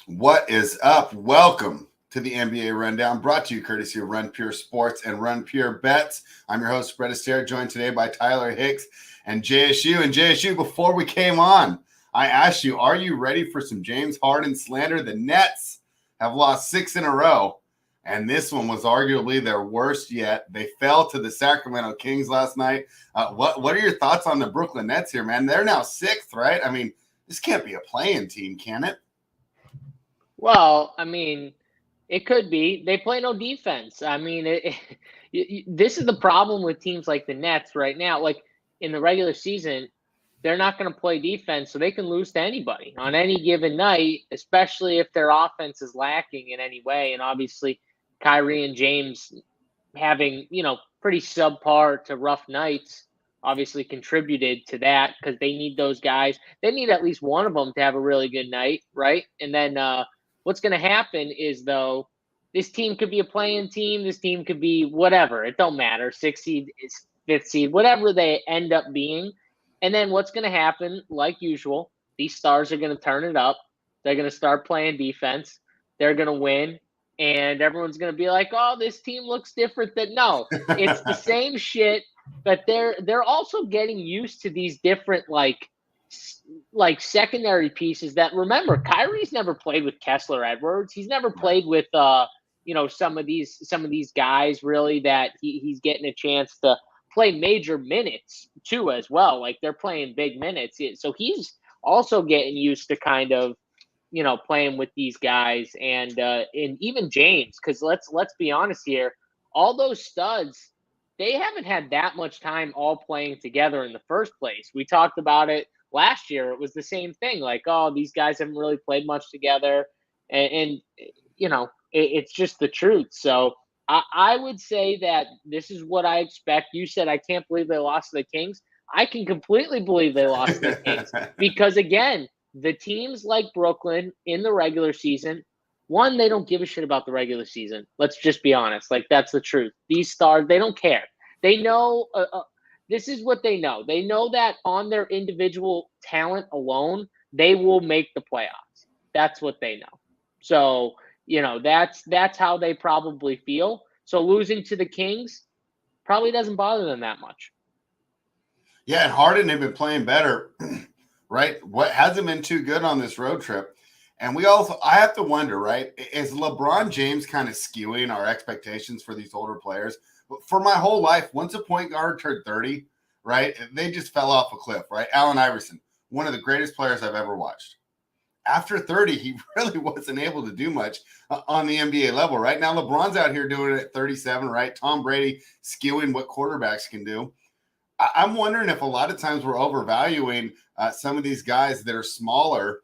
What is up? Welcome to the NBA Rundown, brought to you courtesy of Run Pure Sports and Run Pure Bets. I'm your host, Astaire, joined today by Tyler Hicks and JSU. And JSU, before we came on, I asked you, are you ready for some James Harden slander? The Nets have lost 6 in a row, and this one was arguably their worst yet. They fell to the Sacramento Kings last night. What are your thoughts on the Brooklyn Nets here, man? They're now 6th, right? I mean, this can't be a play-in team, can it? Well, it could be. They play no defense. This is the problem with teams like the Nets right now. Like in the regular season, they're not going to play defense, so they can lose to anybody on any given night, especially if their offense is lacking in any way. And obviously, Kyrie and James having, pretty subpar to rough nights obviously contributed to that because they need those guys. They need at least one of them to have a really good night, right? And then what's going to happen is, though, this team could be a play-in team. This team could be whatever. It don't matter. 6th seed, 5th seed, whatever they end up being. And then what's going to happen, like usual, these stars are going to turn it up. They're going to start playing defense. They're going to win. And everyone's going to be like, oh, this team looks different. No, it's the same shit. But they're also getting used to these different like secondary pieces that, remember, Kyrie's never played with Kessler Edwards. He's never played with some of these guys really that he's getting a chance to play major minutes too as well. Like they're playing big minutes. So he's also getting used to kind of playing with these guys and even James, because let's be honest here, all those studs, they haven't had that much time all playing together in the first place. We talked about it last year. It was the same thing. Like, oh, these guys haven't really played much together. And it's just the truth. So I would say that this is what I expect. You said, I can't believe they lost to the Kings. I can completely believe they lost to the Kings because, again, the teams like Brooklyn in the regular season, one, they don't give a shit about the regular season. Let's just be honest. Like, that's the truth. These stars, they don't care. They know this is what they know. They know that on their individual talent alone, they will make the playoffs. That's what they know. So, that's how they probably feel. So losing to the Kings probably doesn't bother them that much. Yeah, and Harden had been playing better, right? What hasn't been too good on this road trip. And I have to wonder, right? Is LeBron James kind of skewing our expectations for these older players? For my whole life, once a point guard turned 30, right, they just fell off a cliff, right? Allen Iverson, one of the greatest players I've ever watched. After 30, he really wasn't able to do much on the NBA level, right? Now, LeBron's out here doing it at 37, right? Tom Brady skewing what quarterbacks can do. I'm wondering if a lot of times we're overvaluing some of these guys that are smaller.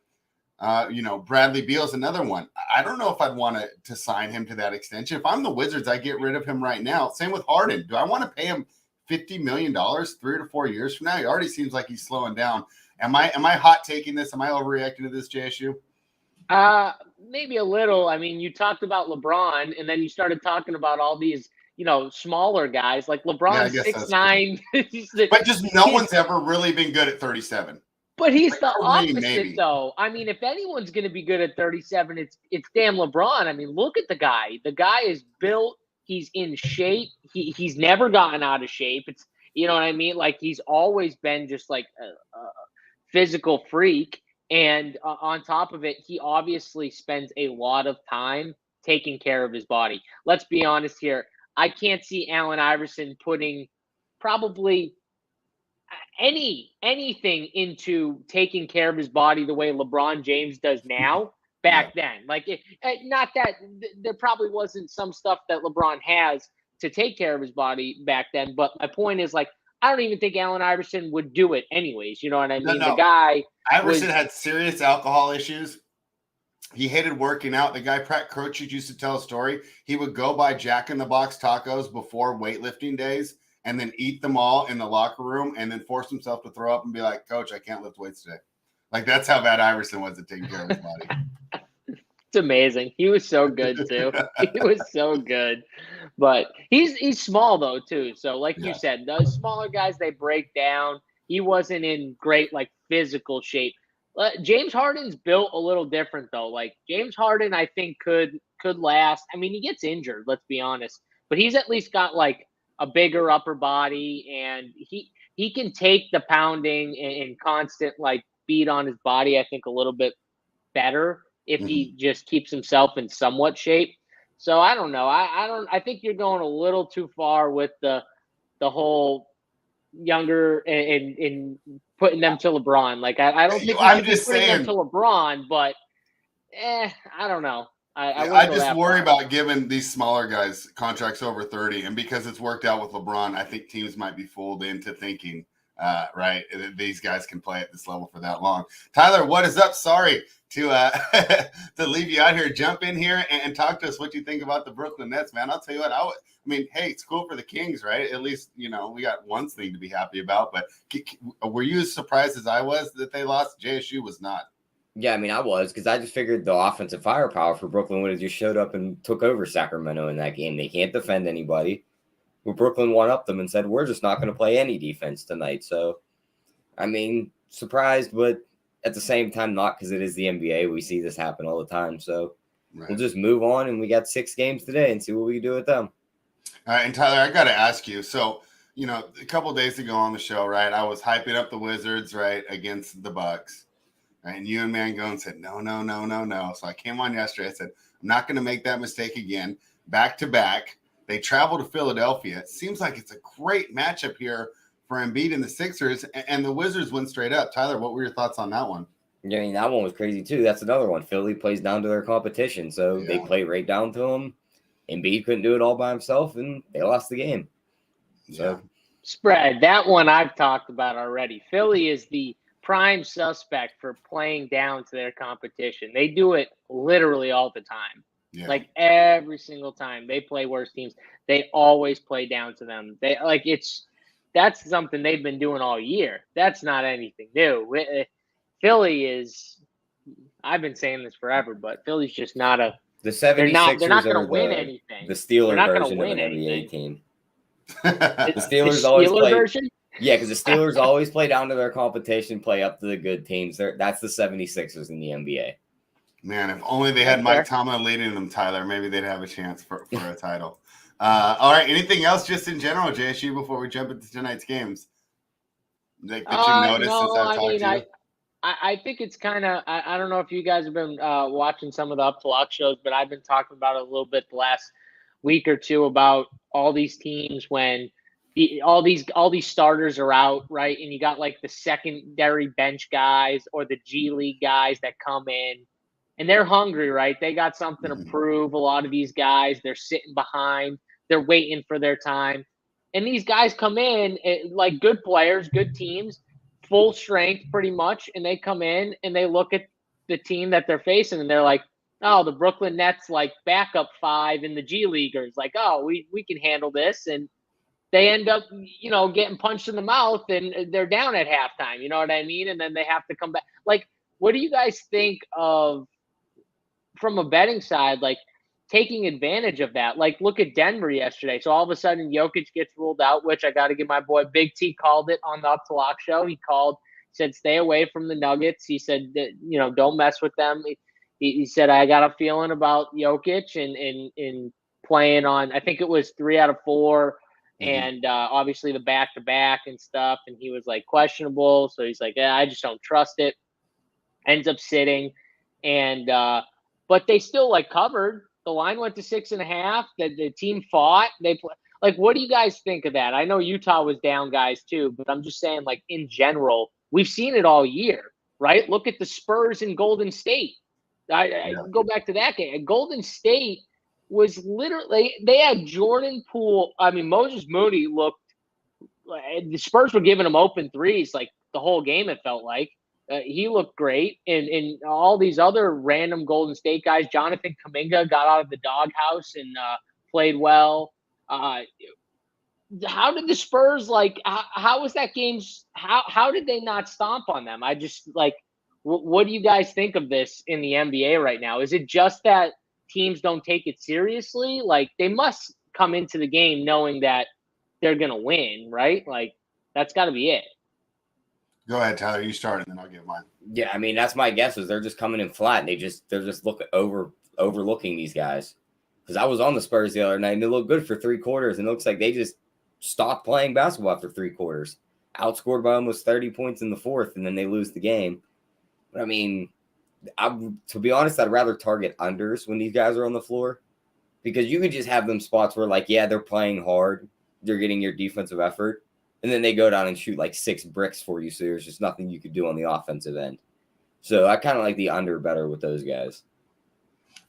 Bradley Beal's another one. I don't know if I'd want to sign him to that extension. If I'm the Wizards, I get rid of him right now. Same with Harden. Do I want to pay him $50 million 3 to 4 years from now? He already seems like he's slowing down. Am I hot taking this? Am I overreacting to this, JSU? Maybe a little. I mean, you talked about LeBron, and then you started talking about all these smaller guys like LeBron, 6'9". But just no one's ever really been good at 37. But he's the opposite, though. I mean, if anyone's going to be good at 37, it's damn LeBron. I mean, look at the guy. The guy is built. He's in shape. He's never gotten out of shape. It's what I mean. Like he's always been just like a physical freak. And on top of it, he obviously spends a lot of time taking care of his body. Let's be honest here. I can't see Allen Iverson putting probably anything into taking care of his body the way LeBron James does now back then. Like, not that there probably wasn't some stuff that LeBron has to take care of his body back then, but my point is, like, I don't even think Allen Iverson would do it anyways. You know what I mean? No. The guy Iverson had serious alcohol issues. He hated working out. The guy Pratt Crouch used to tell a story. He would go buy Jack in the Box tacos before weightlifting days and then eat them all in the locker room and then force himself to throw up and be like, Coach, I can't lift weights today. Like, that's how bad Iverson was at taking care of his body. It's amazing. He was so good, too. He was so good. But he's small, though, too. So, like you said, those smaller guys, they break down. He wasn't in great, like, physical shape. James Harden's built a little different though. Like James Harden, I think could last. I mean, he gets injured. Let's be honest, but he's at least got like a bigger upper body, and he can take the pounding and constant like beat on his body. I think a little bit better if he just keeps himself in somewhat shape. So I don't know. I don't. I think you're going a little too far with the whole younger and putting them to LeBron. Like I don't think we I'm should be just putting them saying. to LeBron, but I don't know. I I wouldn't go just that worry far. about giving these smaller guys contracts over 30, and because it's worked out with LeBron, I think teams might be fooled into thinking, right, that these guys can play at this level for that long. Tyler, what is up? Sorry to to leave you out here. Jump in here and talk to us what you think about the Brooklyn Nets, man. I'll tell you what. I mean, hey, it's cool for the Kings, right? At least we got one thing to be happy about. But were you as surprised as I was that they lost? JSU was not. Yeah, I mean, I was, because I just figured the offensive firepower for Brooklyn would have just showed up and took over Sacramento in that game. They can't defend anybody. Well, Brooklyn one up them and said, we're just not going to play any defense tonight. So, I mean, surprised, but at the same time, not, because it is the NBA. We see this happen all the time. So We'll just move on, and we got 6 games today and see what we can do with them. All right, and Tyler, I got to ask you. So, a couple of days ago on the show, right, I was hyping up the Wizards, right, against the Bucks. And you and Mangone said, no. So I came on yesterday. I said, I'm not going to make that mistake again. Back to back. They travel to Philadelphia. It seems like it's a great matchup here for Embiid and the Sixers, and the Wizards went straight up. Tyler, what were your thoughts on that one? Yeah, I mean, that one was crazy, too. That's another one. Philly plays down to their competition, so they play right down to them. Embiid couldn't do it all by himself, and they lost the game. So Spread. That one I've talked about already. Philly is the prime suspect for playing down to their competition. They do it literally all the time. Yeah. Like every single time they play worse teams, they always play down to them. That's something they've been doing all year. That's not anything new. Philly is, I've been saying this forever, but Philly's just not a. The 76ers they're not going to win anything. The Steelers version of an NBA team. The Steelers always play. Version? Yeah, because the Steelers always play down to their competition, play up to the good teams. That's the 76ers in the NBA. Man, if only they had Mike Tomlin leading them, Tyler, maybe they'd have a chance for a title. All right, anything else just in general, JSU, before we jump into tonight's games? That you noticed since I've talked to you? I think it's kind of, I don't know if you guys have been watching some of the Up to Lock shows, but I've been talking about it a little bit the last week or two about all these teams when all these starters are out, right? And you got like the secondary bench guys or the G League guys that come in and they're hungry, right? They got something to prove. A lot of these guys, they're sitting behind, they're waiting for their time. And these guys come in like good players, good teams, full strength pretty much, and they come in and they look at the team that they're facing and they're like, oh, the Brooklyn Nets like backup 5 in the G Leaguers, like, oh, we can handle this. And they end up, getting punched in the mouth and they're down at halftime. You know what I mean? And then they have to come back. Like, what do you guys think of from a betting side, like taking advantage of that? Like, look at Denver yesterday. So all of a sudden Jokic gets ruled out, which I got to give my boy Big T called it on the Up to Lock show. He said, stay away from the Nuggets. He said that, don't mess with them. He said, I got a feeling about Jokic and playing on, I think it was 3 out of 4. And obviously the back-to-back and stuff. And he was like questionable. So he's like, yeah, I just don't trust it. Ends up sitting. And, but they still like covered. The line went to 6.5. The team fought. They play. Like, what do you guys think of that? I know Utah was down guys too, but I'm just saying, like, in general, we've seen it all year, right? Look at the Spurs in Golden State. I go back to that game. Golden State was literally, they had Jordan Poole. I mean, Moses Moody looked, the Spurs were giving him open threes like the whole game, it felt like. He looked great. And all these other random Golden State guys, Jonathan Kuminga got out of the doghouse and played well. How did the Spurs, like, how was that game? How did they not stomp on them? I just, like, what do you guys think of this in the NBA right now? Is it just that teams don't take it seriously? Like, they must come into the game knowing that they're going to win, right? Like, that's got to be it. Go ahead, Tyler. You start, and then I'll give mine. Yeah, I mean that's my guess is they're just coming in flat. And they're just overlooking these guys. Because I was on the Spurs the other night and they looked good for 3 quarters, and it looks like they just stopped playing basketball after 3 quarters. Outscored by almost 30 points in the fourth, and then they lose the game. But I mean, to be honest, I'd rather target unders when these guys are on the floor, because you could just have them spots where, like, yeah, they're playing hard, they're getting your defensive effort, and then they go down and shoot like 6 bricks for you, so there's just nothing you could do on the offensive end. So I kind of like the under better with those guys.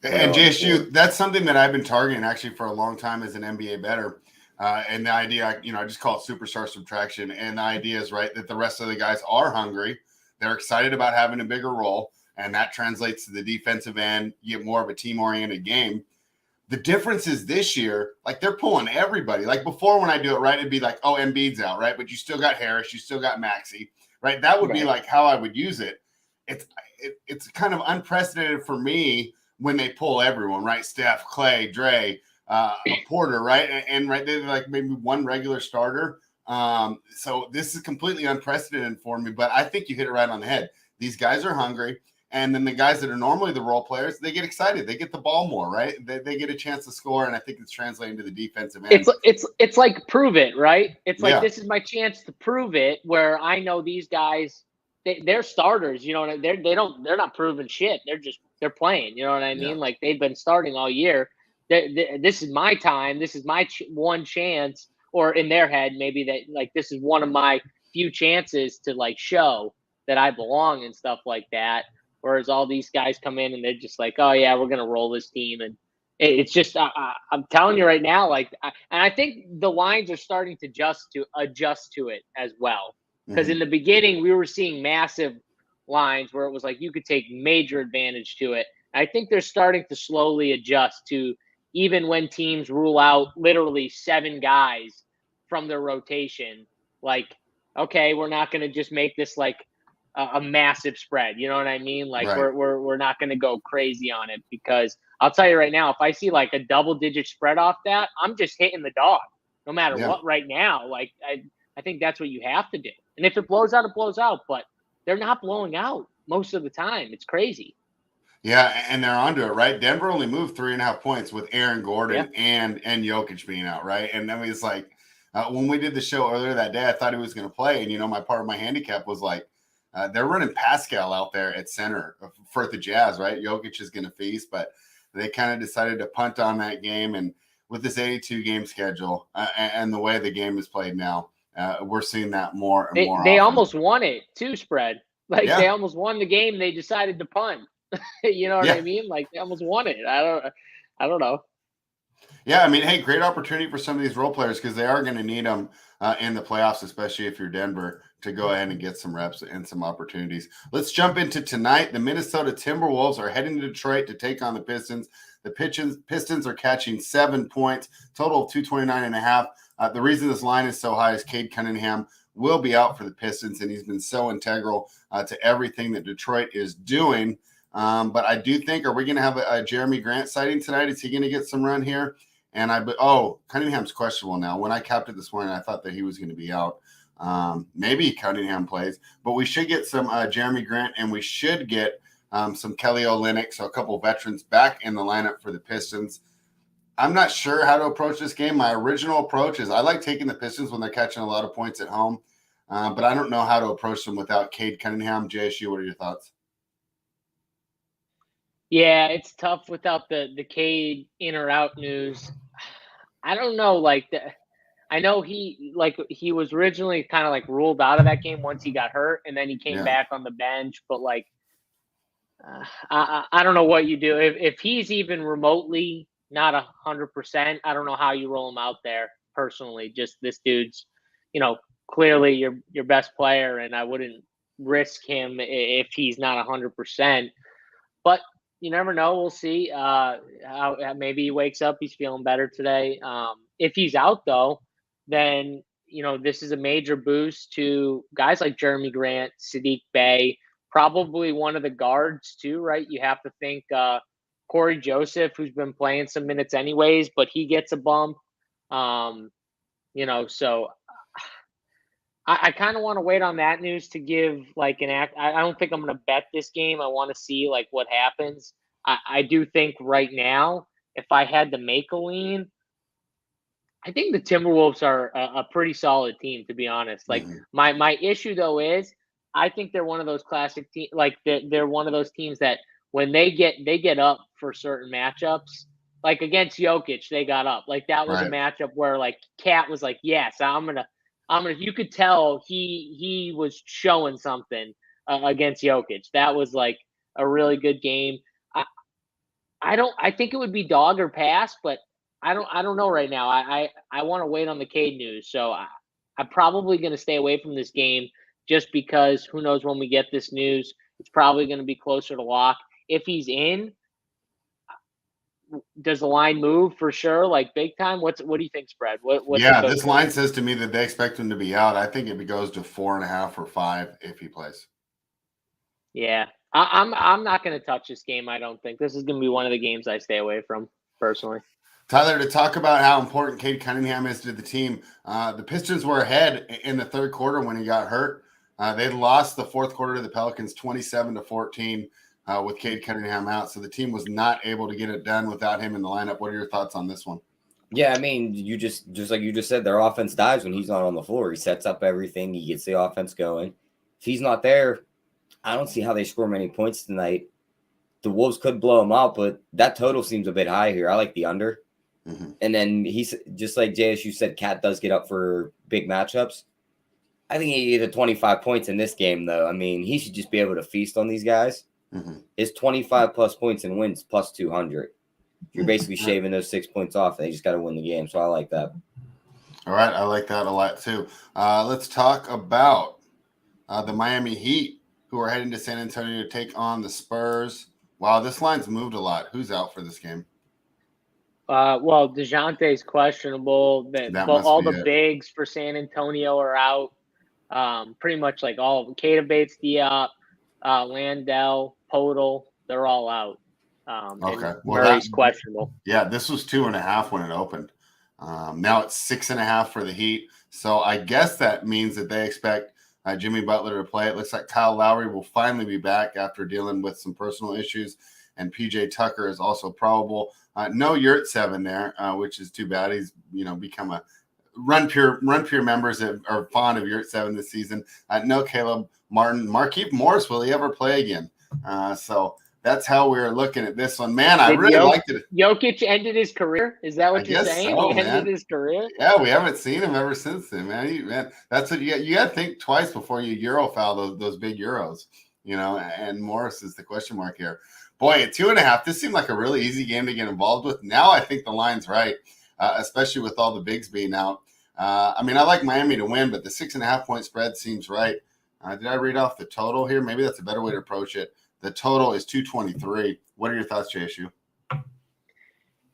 And JSU, that's something that I've been targeting actually for a long time as an NBA bettor. And the idea, I just call it superstar subtraction. And the idea is, right, that the rest of the guys are hungry. They're excited about having a bigger role. And that translates to the defensive end. You get more of a team-oriented game. The difference is this year, like, they're pulling everybody. Like before, when I do it, right, it'd be like, oh, Embiid's out, right? But you still got Harris. You still got Maxey, right? That would be like how I would use it. It's kind of unprecedented for me when they pull everyone, right? Steph, Clay, Dre, Porter, right? And right, they're like maybe one regular starter. So this is completely unprecedented for me, but I think you hit it right on the head. These guys are hungry. And then the guys that are normally the role players, they get excited. They get the ball more, right? They get a chance to score, and I think it's translating to the defensive end. It's like prove it, right? It's like, this is my chance to prove it, where I know these guys, they're starters, they're not proving shit. They're playing, you know what I mean? Like, they've been starting all year. This is my time. This is my one chance, or in their head, maybe that, like, this is one of my few chances to, like, show that I belong and stuff like that. Whereas all these guys come in and they're just like, oh yeah, we're gonna roll this team, and it's just I'm telling you right now, like, and I think the lines are starting to adjust to it as well. Because in the beginning, we were seeing massive lines where it was like you could take major advantage to it. I think they're starting to slowly adjust to, even when teams rule out literally 7 guys from their rotation, like, okay, we're not going to just make this like a massive spread. You know what I mean? Like, right. we're not going to go crazy on it, because I'll tell you right now, if I see like a double-digit spread off that, I'm just hitting the dog no matter what right now. Like, I think that's what you have to do. And if it blows out, it blows out. But they're not blowing out most of the time. It's crazy. Yeah, and they're onto it, right? Denver only moved 3.5 points with Aaron Gordon and Jokic being out, right? And I mean, it's like when we did the show earlier that day, I thought he was going to play. And, my part of my handicap was like, they're running Pascal out there at center for the Jazz, right? Jokic is going to feast, but they kind of decided to punt on that game. And with this 82-game schedule and the way the game is played now, we're seeing that more and more. They almost won it too, spread. Like, they almost won the game. They decided to punt. You know what I mean? Like, they almost won it. I don't know. Yeah, I mean, hey, great opportunity for some of these role players, because they are going to need them in the playoffs, especially if you're Denver, to go ahead and get some reps and some opportunities. Let's jump into tonight. The Minnesota Timberwolves are heading to Detroit to take on the Pistons. The Pistons are catching 7 points, total of 229.5. The reason this line is so high is Cade Cunningham will be out for the Pistons, and he's been so integral to everything that Detroit is doing. But I do think, are we going to have a Jeremy Grant sighting tonight? Is he going to get some run here? And Cunningham's questionable now. When I capped it this morning, I thought that he was going to be out. Maybe Cunningham plays, but we should get some Jeremy Grant, and we should get some Kelly Olynyk, so a couple veterans back in the lineup for the Pistons. I'm not sure how to approach this game. My original approach is I like taking the Pistons when they're catching a lot of points at home, but I don't know how to approach them without Cade Cunningham. JSU, what are your thoughts? Yeah, it's tough without the Cade in or out news. I don't know. Like, I know he was originally kind of like ruled out of that game once he got hurt, and then he came back on the bench. But like, I don't know what you do if he's even remotely not 100%. I don't know how you roll him out there personally. Just, this dude's, clearly your best player, and I wouldn't risk him if he's not 100%. But you never know. We'll see. How maybe he wakes up, he's feeling better today. If he's out though, then this is a major boost to guys like Jeremy Grant, Sadiq Bey, probably one of the guards too, right? You have to think Corey Joseph, who's been playing some minutes anyways, but he gets a bump. So I kind of want to wait on that news to give like an act. I don't think I'm going to bet this game. I want to see like what happens. I do think right now, if I had to make a lean, I think the Timberwolves are a pretty solid team, to be honest. Like Mhm. my issue though is I think they're one of those classic teams. Like they're one of those teams that when they get up for certain matchups, like against Jokic, they got up. Like that was a Right. matchup where like Cat was like, yes, I'm gonna. You could tell he was showing something against Jokic. That was like a really good game. I I don't. I think it would be dog or pass, but I don't know right now. I want to wait on the Cade news, so I'm probably going to stay away from this game just because who knows when we get this news. It's probably going to be closer to lock. If he's in, does the line move for sure, like big time? What do you think, spread? What's it Yeah, go this to? line says to me that they expect him to be out. I think it goes to 4.5 or 5 if he plays. Yeah, I'm not going to touch this game. I don't think this is going to be one of the games I stay away from personally. Tyler, to talk about how important Cade Cunningham is to the team, the Pistons were ahead in the third quarter when he got hurt. They lost the fourth quarter to the Pelicans 27-14 with Cade Cunningham out. So the team was not able to get it done without him in the lineup. What are your thoughts on this one? Yeah, I mean, you just like you just said, their offense dies when he's not on the floor. He sets up everything. He gets the offense going. If he's not there, I don't see how they score many points tonight. The Wolves could blow him out, but that total seems a bit high here. I like the under. Mm-hmm. And then he's just like JSU said, Cat does get up for big matchups. I think he get 25 points in this game, though. I mean, he should just be able to feast on these guys. Mm-hmm. It's 25 plus points and wins plus 200. You're basically shaving those 6 points off. They just got to win the game. So I like that. All right. I like that a lot, too. Let's talk about the Miami Heat, who are heading to San Antonio to take on the Spurs. Wow, this line's moved a lot. Who's out for this game? Well, DeJounte's questionable. That But must all be the it. bigs for San Antonio are out. Pretty much like all of them. Keita Bates, Diop, Landell, Podol, they're all out. Okay. And Well, Murray's questionable. Yeah, this was 2.5 when it opened. Now it's 6.5 for the Heat. So I guess that means that they expect Jimmy Butler to play. It looks like Kyle Lowry will finally be back after dealing with some personal issues, and PJ Tucker is also probable. No Yurtseven there, which is too bad. He's become a Run Pure members that are fond of Yurtseven this season. No Caleb Martin. Markieff Morris, will he ever play again? So that's how we're looking at this one. Man, I really liked it. Jokic ended his career? Is that what you're saying? So, he ended his career? Yeah, we haven't seen him ever since then, man. That's what you got. You got to think twice before you Euro foul those big Euros, and Morris is the question mark here. Boy, at 2.5, this seemed like a really easy game to get involved with. Now I think the line's right, especially with all the bigs being out. I mean, I like Miami to win, but the 6.5 point spread seems right. Did I read off the total here? Maybe that's a better way to approach it. The total is 223. What are your thoughts, JSU?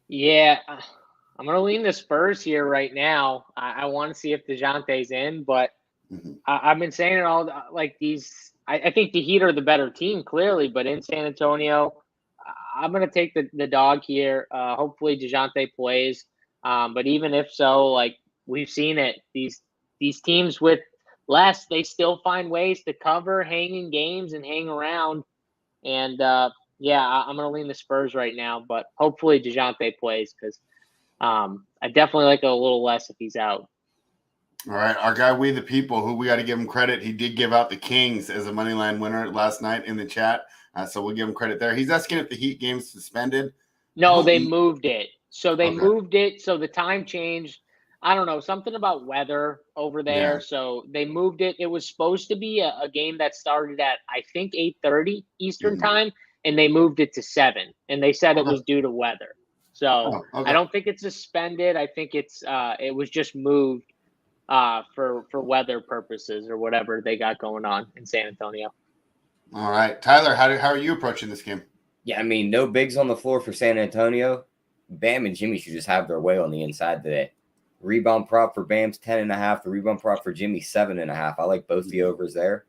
Yeah, I'm going to lean the Spurs here right now. I want to see if DeJounte's in, but I've been saying it all like these. I think the Heat are the better team, clearly, but in San Antonio, I'm going to take the dog here. Hopefully DeJounte plays. But even if so, like we've seen it, these teams with less, they still find ways to cover, hang in games, and hang around. And yeah, I'm going to lean the Spurs right now, but hopefully DeJounte plays because I definitely like it a little less if he's out. All right, our guy, We the People, who we got to give him credit. He did give out the Kings as a money line winner last night in the chat, so we'll give him credit there. He's asking if the Heat game's suspended. No, they moved it. So they moved it. So the time changed. I don't know, something about weather over there. Yeah. So they moved it. It was supposed to be a game that started at, I think, 8:30 Eastern time, and they moved it to 7. And they said it was due to weather. So I don't think it's suspended. I think it was just moved for weather purposes or whatever they got going on in San Antonio. All right. Tyler, how are you approaching this game? Yeah, I mean, no bigs on the floor for San Antonio. Bam and Jimmy should just have their way on the inside today. Rebound prop for Bam's 10.5. The rebound prop for Jimmy 7.5. I like both the overs there.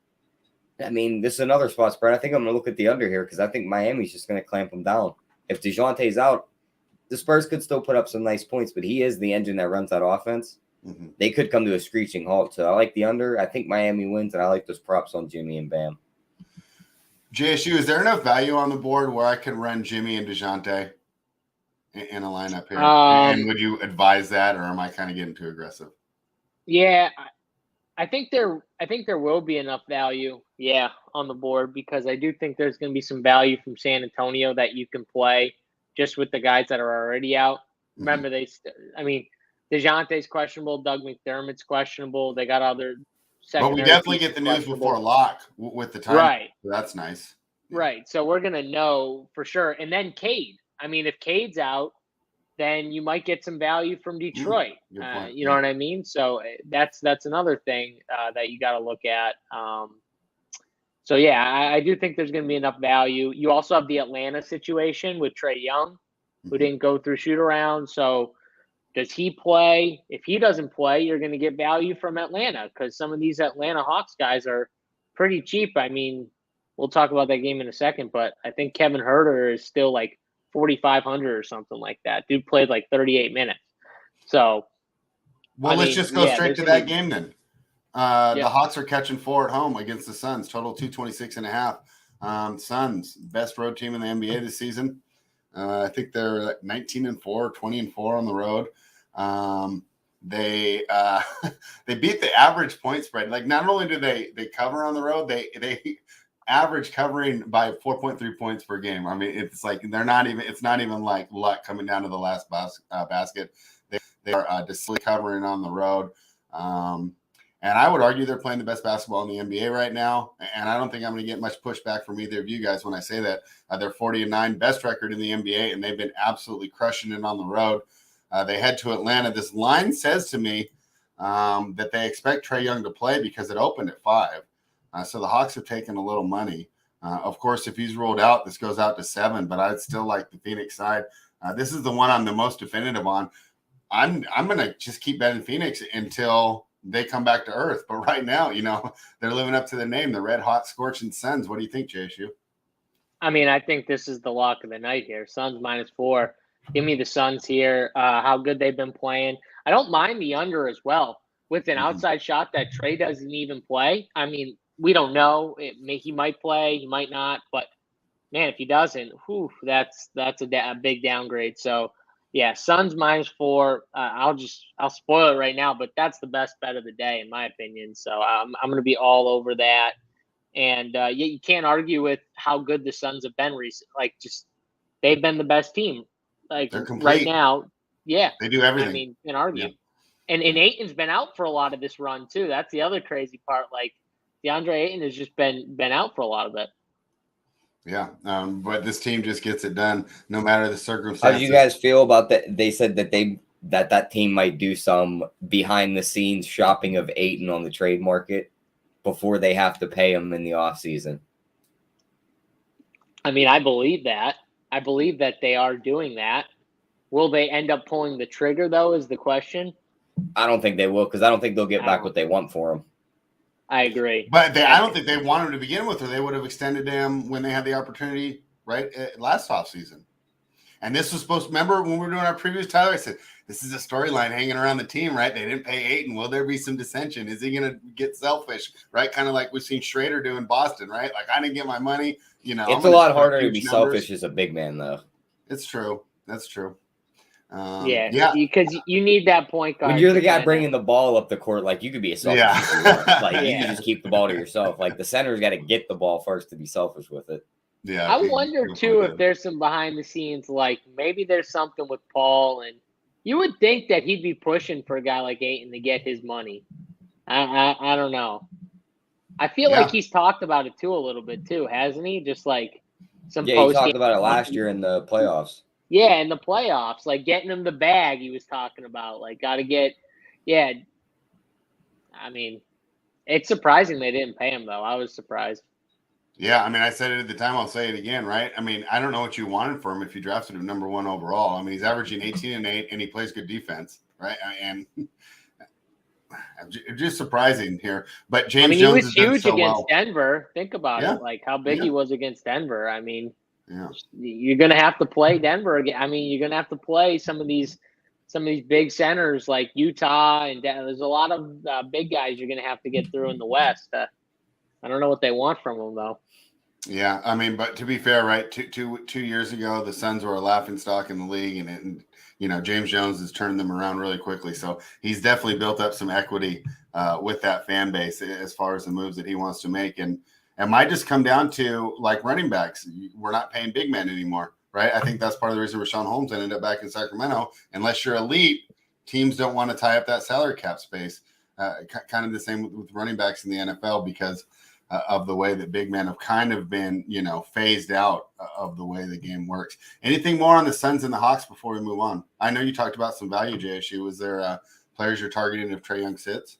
I mean, this is another spot spread. I think I'm going to look at the under here because I think Miami's just going to clamp them down. If DeJounte's out, the Spurs could still put up some nice points, but he is the engine that runs that offense. they could come to a screeching halt. So I like the under. I think Miami wins, and I like those props on Jimmy and Bam. JSU, is there enough value on the board where I can run Jimmy and DeJounte in a lineup here? And would you advise that, or am I kind of getting too aggressive? Yeah, I think there will be enough value, on the board, because I do think there's going to be some value from San Antonio that you can play just with the guys that are already out. Remember, DeJounte's questionable, Doug McDermott's questionable. They got other secondary. But we definitely get the news before lock with the time. Right. So that's nice. Right. So we're going to know for sure. And then Cade. I mean, if Cade's out, then you might get some value from Detroit. You know what I mean? So that's another thing that you got to look at. I do think there's going to be enough value. You also have the Atlanta situation with Trae Young, who didn't go through shoot around. So does he play? If he doesn't play, you're going to get value from Atlanta, because some of these Atlanta Hawks guys are pretty cheap. I mean, we'll talk about that game in a second, but I think Kevin Huerter is still like 4,500 or something like that. Dude played like 38 minutes. So, let's just go straight to that game then. The Hawks are catching 4 at home against the Suns, total 226.5. Suns, best road team in the NBA this season. I think they're like 19-4, 20-4 on the road. They beat the average point spread. Like, not only do they cover on the road, they average covering by 4.3 points per game. I mean, it's like it's not even like luck coming down to the last basket. They are just covering on the road. And I would argue they're playing the best basketball in the NBA right now. And I don't think I'm going to get much pushback from either of you guys when I say that. They're 40-9, best record in the NBA, and they've been absolutely crushing it on the road. They head to Atlanta. This line says to me that they expect Trae Young to play because it opened at 5. So the Hawks have taken a little money. Of course, if he's ruled out, this goes out to 7, but I'd still like the Phoenix side. This is the one I'm the most definitive on. I'm going to just keep betting Phoenix until they come back to earth. But right now, they're living up to the name, the red hot scorching Suns. What do you think, JSU? I mean, I think this is the lock of the night here. Suns -4. Give me the Suns here. How good they've been playing. I don't mind the under as well. With an outside shot that Trae doesn't even play. I mean, we don't know. He might play, he might not. But man, if he doesn't, that's a big downgrade. So yeah, Suns -4. I'll spoil it right now, but that's the best bet of the day in my opinion. So I'm going to be all over that. And you can't argue with how good the Suns have been recently. Like, just they've been the best team. Like right now, yeah, they do everything. I mean, can't argue. Yeah. And Ayton's been out for a lot of this run too. That's the other crazy part. Like, DeAndre Ayton has just been out for a lot of it. Yeah, but this team just gets it done no matter the circumstances. How do you guys feel about that? They said that that team might do some behind the scenes shopping of Ayton on the trade market before they have to pay him in the offseason. I mean, I believe that. I believe that they are doing that. Will they end up pulling the trigger, though, is the question. I don't think they will, because I don't think they'll get back what they want for him. I agree. But I don't think they wanted him to begin with, or they would have extended him when they had the opportunity, right, last offseason. And this was supposed to – remember when we were doing our previews, Tyler? I said, this is a storyline hanging around the team, right? They didn't pay Ayton. Will there be some dissension? Is he going to get selfish, right? Kind of like we've seen Schrader do in Boston, right? Like, I didn't get my money. It's a lot harder to be selfish as a big man, though. It's true. That's true. Because you need that point guard. When you're the guy bringing the ball up the court, like, you could be a selfish. Like, you can just keep the ball to yourself. Like, the center's got to get the ball first to be selfish with it. Yeah, I wonder too if there's some behind the scenes, like maybe there's something with Paul, and you would think that he'd be pushing for a guy like Ayton to get his money. I don't know. I feel like he's talked about it too a little bit too, hasn't he? Just like some he talked about it last year in the playoffs. Yeah, in the playoffs, like getting him the bag. He was talking about like got to get. Yeah, I mean, it's surprising they didn't pay him though. I was surprised. Yeah, I mean, I said it at the time. I'll say it again, right? I mean, I don't know what you wanted for him if you drafted him number 1 overall. I mean, he's averaging 18 and 8, and he plays good defense, right? And just surprising here. But James Jones he was huge against Denver. Think about it, like how big he was against Denver. I mean, you're going to have to play Denver again. I mean, you're going to have to play some of these some of these big centers like Utah and there's a lot of big guys you're going to have to get through in the West. I don't know what they want from them though. Yeah, I mean, but to be fair, right? Two years ago, the Suns were a laughingstock in the league, and James Jones has turned them around really quickly. So he's definitely built up some equity with that fan base as far as the moves that he wants to make, and it might just come down to like running backs. We're not paying big men anymore, right? I think that's part of the reason Rashawn Holmes ended up back in Sacramento. Unless you're elite, teams don't want to tie up that salary cap space. Kind of the same with running backs in the NFL because of the way that big men have kind of been, phased out of the way the game works. Anything more on the Suns and the Hawks before we move on? I know you talked about some value, JSU. Was there players you're targeting if Trae Young sits?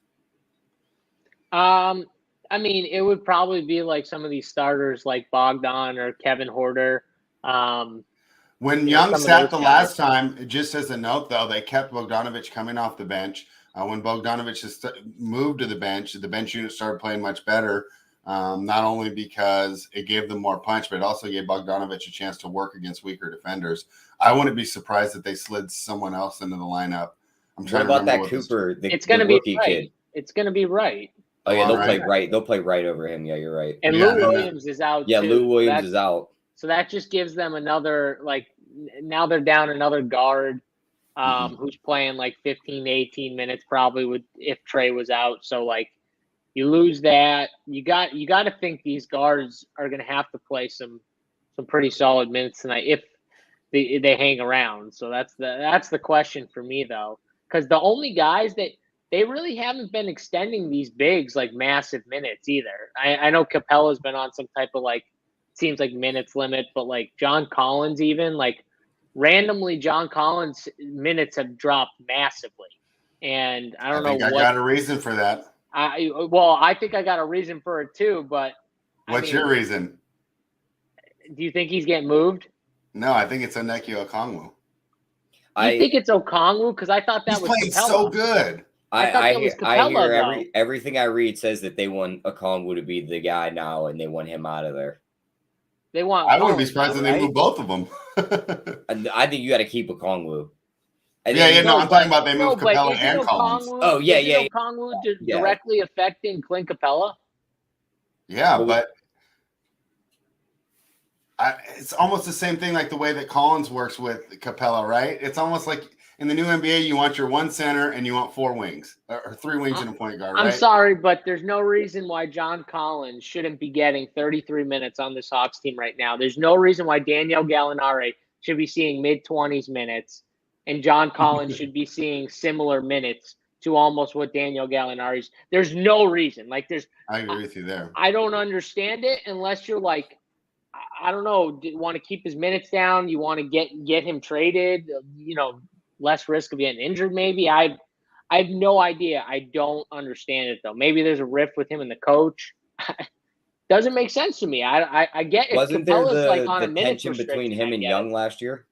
I mean, it would probably be like some of these starters like Bogdan or Kevin Huerter. When Young sat the last time, just as a note, though, they kept Bogdanovich coming off the bench. When Bogdanovich has moved to the bench unit started playing much better. Not only because it gave them more punch, but it also gave Bogdanovich a chance to work against weaker defenders. I wouldn't be surprised if they slid someone else into the lineup. I'm trying what about to that Cooper? It's going to be right. Kid. It's going to be right. Oh yeah, they'll play right. They'll play right over him. Yeah, you're right. And Lou Williams is out. Yeah, too. Lou Williams is out. So that just gives them another now they're down another guard who's playing like 15 to 18 minutes probably if Trae was out. So you lose that. You got to think these guards are going to have to play some pretty solid minutes tonight if they hang around. So that's the question for me though, because the only guys that they really haven't been extending these bigs like massive minutes either. I know Capella's been on some type of seems like minutes limit, but John Collins even randomly John Collins minutes have dropped massively, and I don't know. I got a reason for that. I think I got a reason for it too, but what's your reason? Do you think he's getting moved? No, I think it's Onyeka Okongwu. I think it's Okongwu because I thought that he's was playing Capella. So good. I hear everything I read says that they want Okongwu to be the guy now, and they want him out of there. They want. I wouldn't be surprised if they move both of them. I think you got to keep Okongwu. I'm talking about they moved Capella and Collins. Oh, yeah. Okongwu directly affecting Clint Capella? Yeah, but it's almost the same thing like the way that Collins works with Capella, right? It's almost like in the new NBA, you want your one center and you want four wings or three wings and a point guard, right? I'm sorry, but there's no reason why John Collins shouldn't be getting 33 minutes on this Hawks team right now. There's no reason why Daniel Gallinari should be seeing mid-20s minutes and John Collins should be seeing similar minutes to almost what Daniel Gallinari's. There's no reason. I agree with you there. I don't understand it unless you're I don't know, want to keep his minutes down. You want to get him traded, less risk of getting injured maybe. I have no idea. I don't understand it though. Maybe there's a rift with him and the coach. Doesn't make sense to me. I get it. Wasn't there the tension between him and Young last year?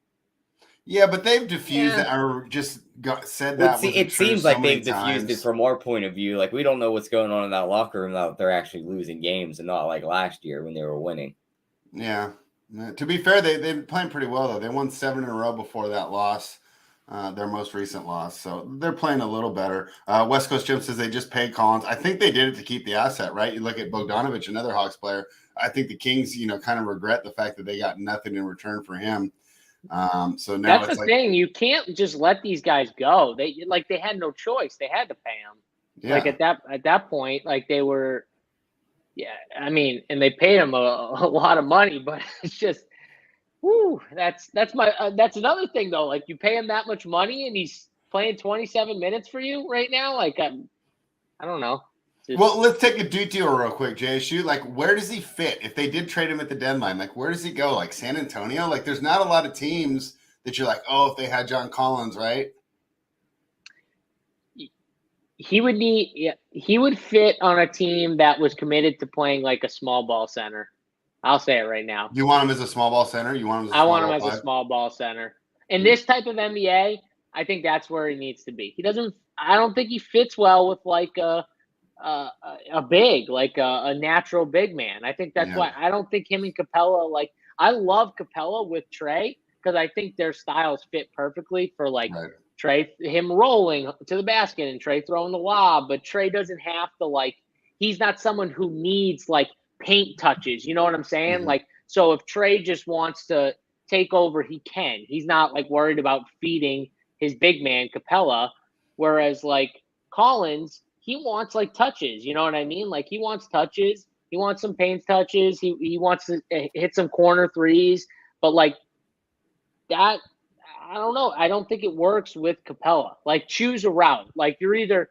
Yeah, but they've diffused that or just said that. It seems like they've diffused it from our point of view. We don't know what's going on in that locker room now that they're actually losing games and not like last year when they were winning. Yeah. To be fair, they've been playing pretty well, though. They won 7 in a row before that loss, their most recent loss. So they're playing a little better. West Coast Jim says they just paid Collins. I think they did it to keep the asset, right? You look at Bogdanovich, another Hawks player. I think the Kings, kind of regret the fact that they got nothing in return for him. So now that's the thing. You can't just let these guys go. They had no choice. They had to pay them. Yeah. At that point, they were. Yeah, I mean, and they paid him a lot of money, but it's just, that's another thing though. You pay him that much money and he's playing 27 minutes for you right now. I don't know. Well, let's take a detour real quick, JSU. Where does he fit? If they did trade him at the deadline, where does he go? San Antonio? There's not a lot of teams that you're if they had John Collins, right? He would fit on a team that was committed to playing a small ball center. I'll say it right now. You want him as a small ball center? I want him as a small ball center. In this type of NBA, I think that's where he needs to be. I don't think he fits well with a big, a natural big man. I think that's why I don't think him and Capella, I love Capella with Trae because I think their styles fit perfectly for Trey, him rolling to the basket and Trey throwing the lob, but Trey doesn't have to he's not someone who needs paint touches. You know what I'm saying? Mhm. So if Trey just wants to take over, he can. He's not worried about feeding his big man Capella. Whereas Collins, he wants touches. You know what I mean? He wants touches. He wants some paint touches. He wants to hit some corner threes. But that, I don't know. I don't think it works with Capella. Choose a route. You're either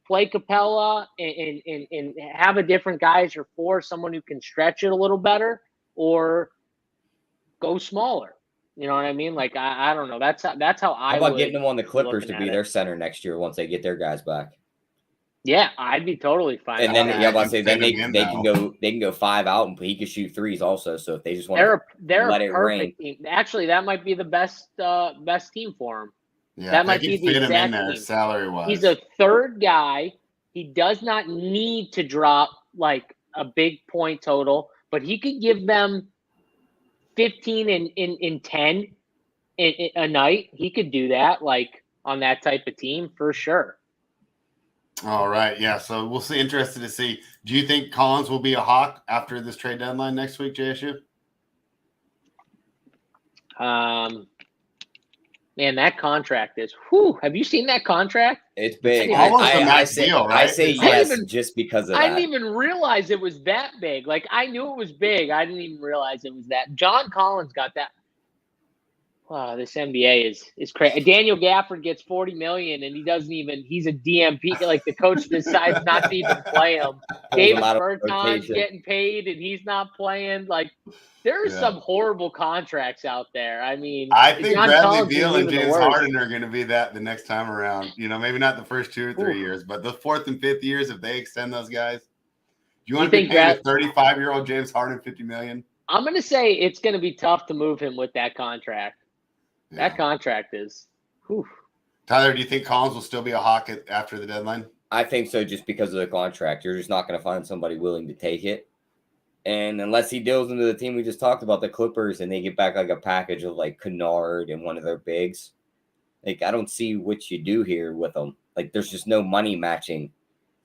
play Capella and have a different guy as your four, someone who can stretch it a little better, or go smaller. You know what I mean? I don't know. That's how I. How about would getting them on the Clippers looking to be at their it. center next year once they get their guys back? Yeah, I'd be totally fine. And then with yeah, that. I say then Fit him they in can now. go 5 out and he can shoot threes also. So if they just want They're let a it rain. perfect team. Actually, that might be the best team for him. Yeah, That they might can be the fit him in exact there team. salary wise. He's a third guy. He does not need to drop a big point total, but he could give them 15 and 10 a night. He could do that on that type of team for sure. All right, yeah. So we'll see. Interested to see. Do you think Collins will be a Hawk after this trade deadline next week, JSU? Man, that contract is. Whew, have you seen that contract? It's big. almost a I max say, deal, I right? say It's yes just because of I that. didn't even realize it was that big. I knew it was big. I didn't even realize it was that. John Collins got that. Wow, this NBA is crazy. Daniel Gafford gets $40 million, and he doesn't even. He's a DMP. The coach decides not to even play him. Davis out of Bertans rotation. getting paid, and he's not playing. There are some horrible contracts out there. I mean, I think John Bradley Collins Beal isn't and even the James worst. Harden are going to be that the next time around. Maybe not the first 2 or 3 years, but the fourth and fifth years, if they extend those guys. Do you want to be paying a 35-year-old James Harden $50 million? I'm going to say it's going to be tough to move him with that contract. Yeah. That contract is. Whew. Tyler, do you think Collins will still be a Hawk after the deadline? I think so, just because of the contract. You're just not going to find somebody willing to take it. And unless he deals into the team we just talked about, the Clippers, and they get back a package of Kennard and one of their bigs, I don't see what you do here with them. There's just no money matching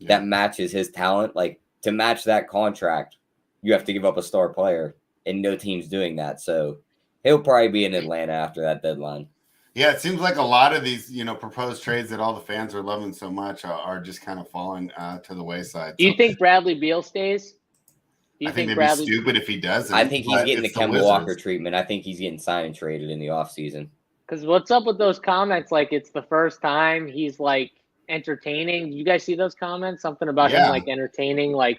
that matches his talent. To match that contract, you have to give up a star player, and no team's doing that. So he'll probably be in Atlanta after that deadline. Yeah, it seems like a lot of these, proposed trades that all the fans are loving so much are just kind of falling to the wayside. Do you think Bradley Beal stays? I think they'd be stupid if he doesn't. I think he's getting the Kemba Walker treatment. I think he's getting signed and traded in the offseason. Because what's up with those comments? It's the first time he's entertaining. You guys see those comments? Something about him entertaining, oh,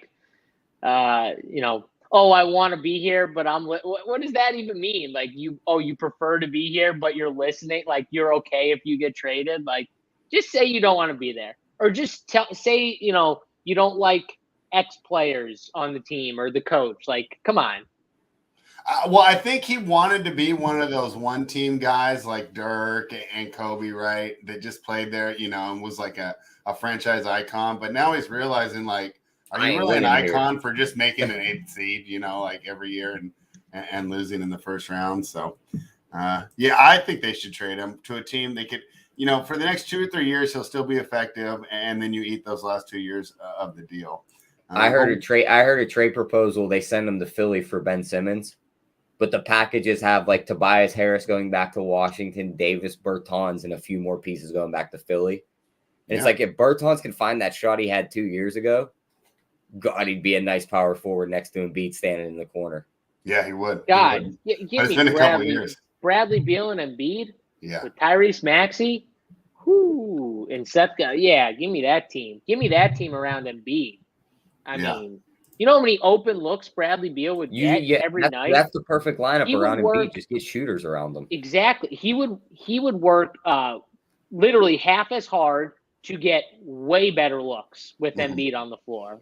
I want to be here, but I'm. What does that even mean? You prefer to be here, but you're listening. You're okay if you get traded. Just say you don't want to be there, or just say you don't like X players on the team or the coach. Come on. Well, I think he wanted to be one of those one-team guys like Dirk and Kobe, right? That just played there, and was a franchise icon. But now he's realizing, are you really an icon for just making an 8th seed, every year and losing in the first round? So, I think they should trade him to a team they could, for the next 2 or 3 years, he'll still be effective, and then you eat those last 2 years of the deal. I heard a trade proposal. They send him to Philly for Ben Simmons. But the packages have Tobias Harris going back to Washington, Davis Bertans, and a few more pieces going back to Philly. And it's if Bertans can find that shot he had 2 years ago, God, he'd be a nice power forward next to Embiid standing in the corner. Yeah, he would. God, It's give been me a couple of years. Bradley Beal and Embiid. Yeah. With Tyrese Maxey. Whoo. And Seth. Yeah, give me that team. Give me that team around Embiid. I mean, you know how many open looks Bradley Beal would get every night? That's the perfect lineup around Embiid. Just get shooters around them. Exactly. He would work literally half as hard to get way better looks with Embiid on the floor.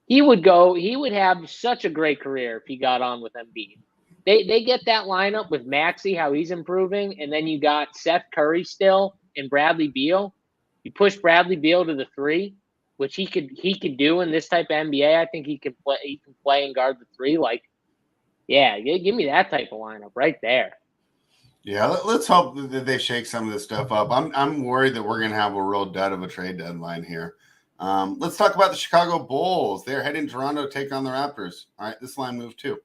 He would have such a great career if he got on with Embiid. They get that lineup with Maxey, how he's improving, and then you got Seth Curry still and Bradley Beal. You push Bradley Beal to the 3, which he could do in this type of NBA. I think he can play and guard the 3. Give me that type of lineup right there. Yeah, let's hope that they shake some of this stuff up. I'm worried that we're going to have a real dud of a trade deadline here. Let's talk about the Chicago Bulls. They're heading to Toronto to take on the Raptors. All right, this line moved too.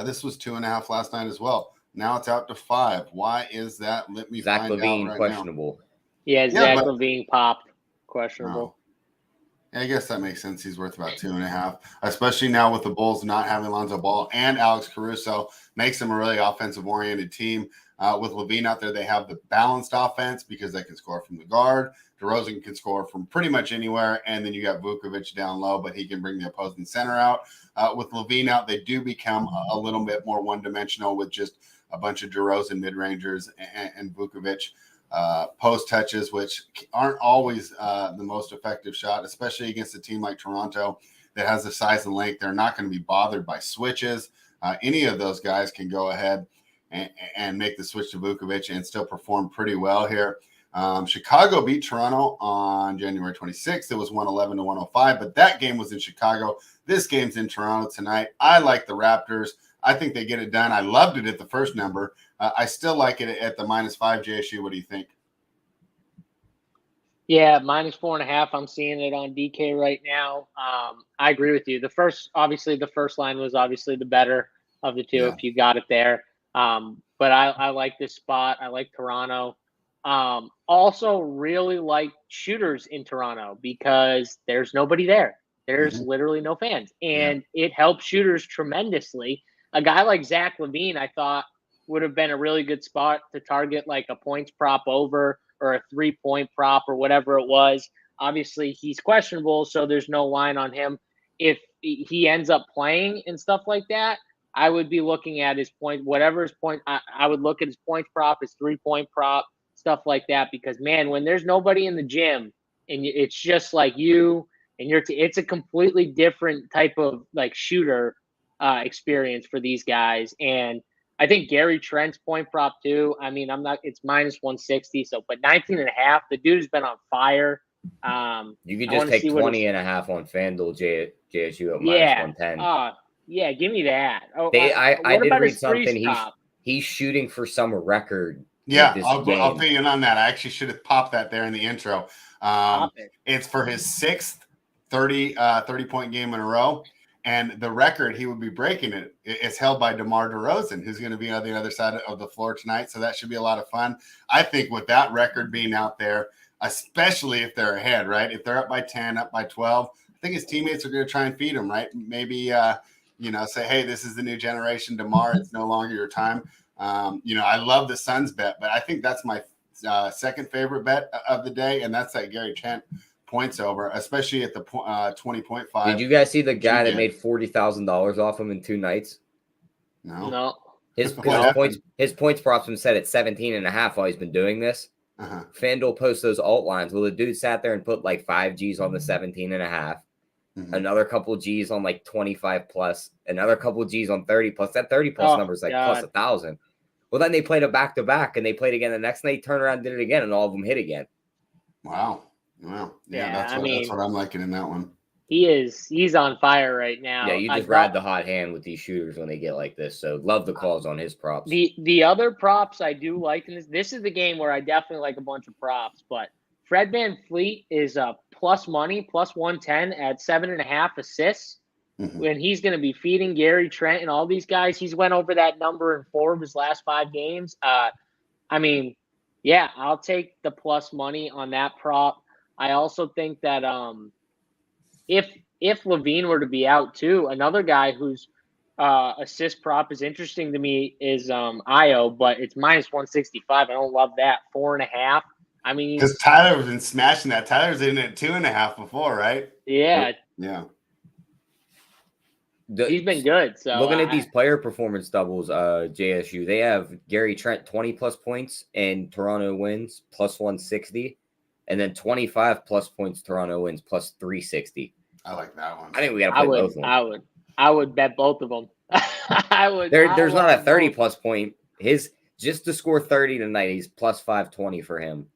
This was 2.5 last night as well. Now it's out to 5. Why is that? Let me Zach find LaVine, out right questionable. Yeah, Zach LaVine popped. Questionable. I guess that makes sense. He's worth about 2.5, especially now with the Bulls not having Lonzo Ball and Alex Caruso. Makes them a really offensive-oriented team. With LaVine out there, they have the balanced offense because they can score from the guard. DeRozan can score from pretty much anywhere, and then you got Vukovic down low, but he can bring the opposing center out. With LaVine out, they do become a little bit more one-dimensional with just a bunch of DeRozan mid-rangers and Vukovic post touches, which aren't always the most effective shot, especially against a team like Toronto that has the size and length. They're not going to be bothered by switches. Any of those guys can go ahead and make the switch to Vukovic and still perform pretty well here. Chicago beat Toronto on January 26th. It was 111-105, but that game was in Chicago. This game's in Toronto tonight. I like the Raptors. I think they get it done. I loved it at the first number. I still like it at the -5. JSU, what do you think? Yeah, -4.5. I'm seeing it on DK right now. I agree with you. The first line was obviously the better of the two if you got it there. But I like this spot. I like Toronto. Also really like shooters in Toronto because there's nobody there. There's literally no fans. And it helps shooters tremendously. A guy like Zach LaVine, I thought, would have been a really good spot to target like a points prop over or a 3-point prop or whatever it was. Obviously, he's questionable, so there's no line on him. If he ends up playing and stuff like that, I would be looking at his point, whatever his point. I would look at his points prop, his 3-point prop, stuff like that. Because, man, when there's nobody in the gym and it's just like you and it's a completely different type of like shooter experience for these guys. And I think Gary Trent's point prop too. I mean, it's -160. So, but 19.5, the dude's been on fire. You could just take 20.5 on FanDuel JSU at -110. Yeah, give me that. I did read something. He's shooting for some record. Yeah, I'll fill you in on that. I actually should have popped that there in the intro. It's for his 6th 30-point game in a row. And the record he would be breaking is held by DeMar DeRozan, who's going to be on the other side of the floor tonight. So that should be a lot of fun. I think with that record being out there, especially if they're ahead, right? If they're up by 10, up by 12, I think his teammates are going to try and feed him, right? Maybe, say, hey, this is the new generation, DeMar. It's no longer your time. I love the Suns bet, but I think that's my second favorite bet of the day, and that's that Gary Trent points over, especially at the 20.5. Did you guys see the guy that made $40,000 off him in 2 nights? No. His points props been set at 17.5 while he's been doing this. FanDuel posts those alt lines. Well, the dude sat there and put like 5 G's on the 17.5, another couple G's on like 25 plus, another couple G's on 30 plus. That 30 plus number is like plus 1,000. Well, then they played a back to back, and they played again the next night. Turned around, and did it again, and all of them hit again. Wow. That's what I'm liking in that one. He's on fire right now. Yeah, you just ride the hot hand with these shooters when they get like this. So love the calls on his props. The other props I do like in this is the game where I definitely like a bunch of props, but Fred VanVleet is plus money, plus 110 at 7.5 assists. When he's going to be feeding Gary Trent and all these guys. He's went over that number in 4 of his last 5 games. I'll take the plus money on that prop. I also think that if LaVine were to be out too, another guy whose assist prop is interesting to me is Io, but it's -165. I don't love that. 4.5. I mean, because Tyler's been smashing that. Tyler's in at 2.5 before, right? Yeah. He's been good. So looking at these player performance doubles, JSU, they have Gary Trent 20 plus points and Toronto wins plus 160. And then 25 plus points, Toronto wins plus 360. I like that one. I think we got to play both of them. I would bet both of them. There's not a 30 plus point. Just to score 30 tonight, he's plus 520 for him.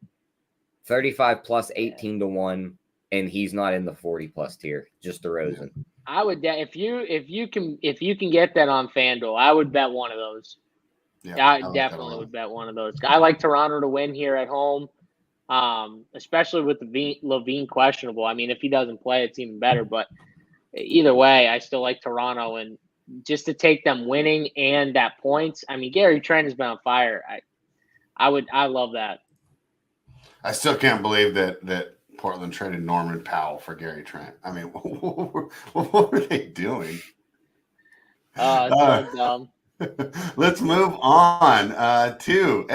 35 plus 18-1, and he's not in the 40 plus tier. Just DeRozan. I would if you can get that on FanDuel, I would bet one of those. Yeah, I definitely would bet one of those. I like Toronto to win here at home, especially with the Levine questionable. I mean, if he doesn't play, it's even better. But either way, I still like Toronto, and just to take them winning and that points. I mean, Gary Trent has been on fire. I love that. I still can't believe that Portland traded Norman Powell for Gary Trent. I mean, what were they doing? So dumb. Let's move on to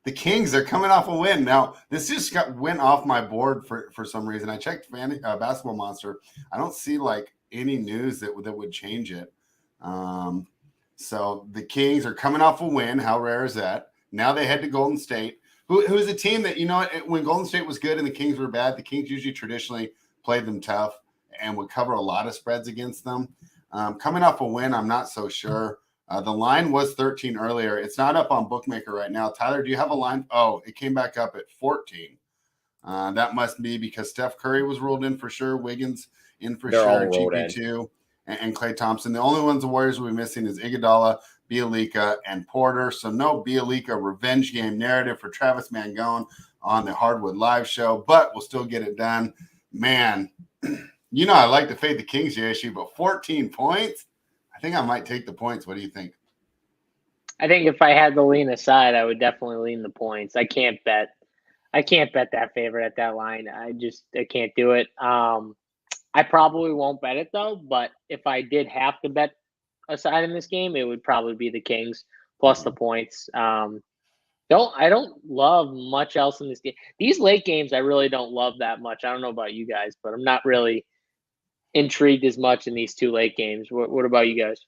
the Kings are coming off a win. Now, this just went off my board for some reason. I checked Basketball Monster. I don't see like any news that would change it. So the Kings are coming off a win. How rare is that? Now they head to Golden State, who's a team that, when Golden State was good and the Kings were bad, the Kings usually traditionally played them tough and would cover a lot of spreads against them. Coming off a win, I'm not so sure. The line was 13 earlier. It's not up on Bookmaker right now. Tyler, do you have a line? Oh, it came back up at 14. That must be because Steph Curry was ruled in for sure. Wiggins in for sure. GP2 and Klay Thompson. The only ones the Warriors will be missing is Iguodala, Bielika, and Porter. So no Bielika revenge game narrative for Travis Mangone on the Hardwood Live show, but we'll still get it done. Man, I like to fade the Kings, JSU, but 14 points? I think I might take the points. What do you think? I think if I had to lean aside, I would definitely lean the points. I can't bet that favorite at that line. I can't do it. I probably won't bet it though, but if I did have to bet a side in this game, it would probably be the Kings plus the points. I don't love much else in this game. These late games I really don't love that much. I don't know about you guys, but I'm not really intrigued as much in these two late games. What about you guys?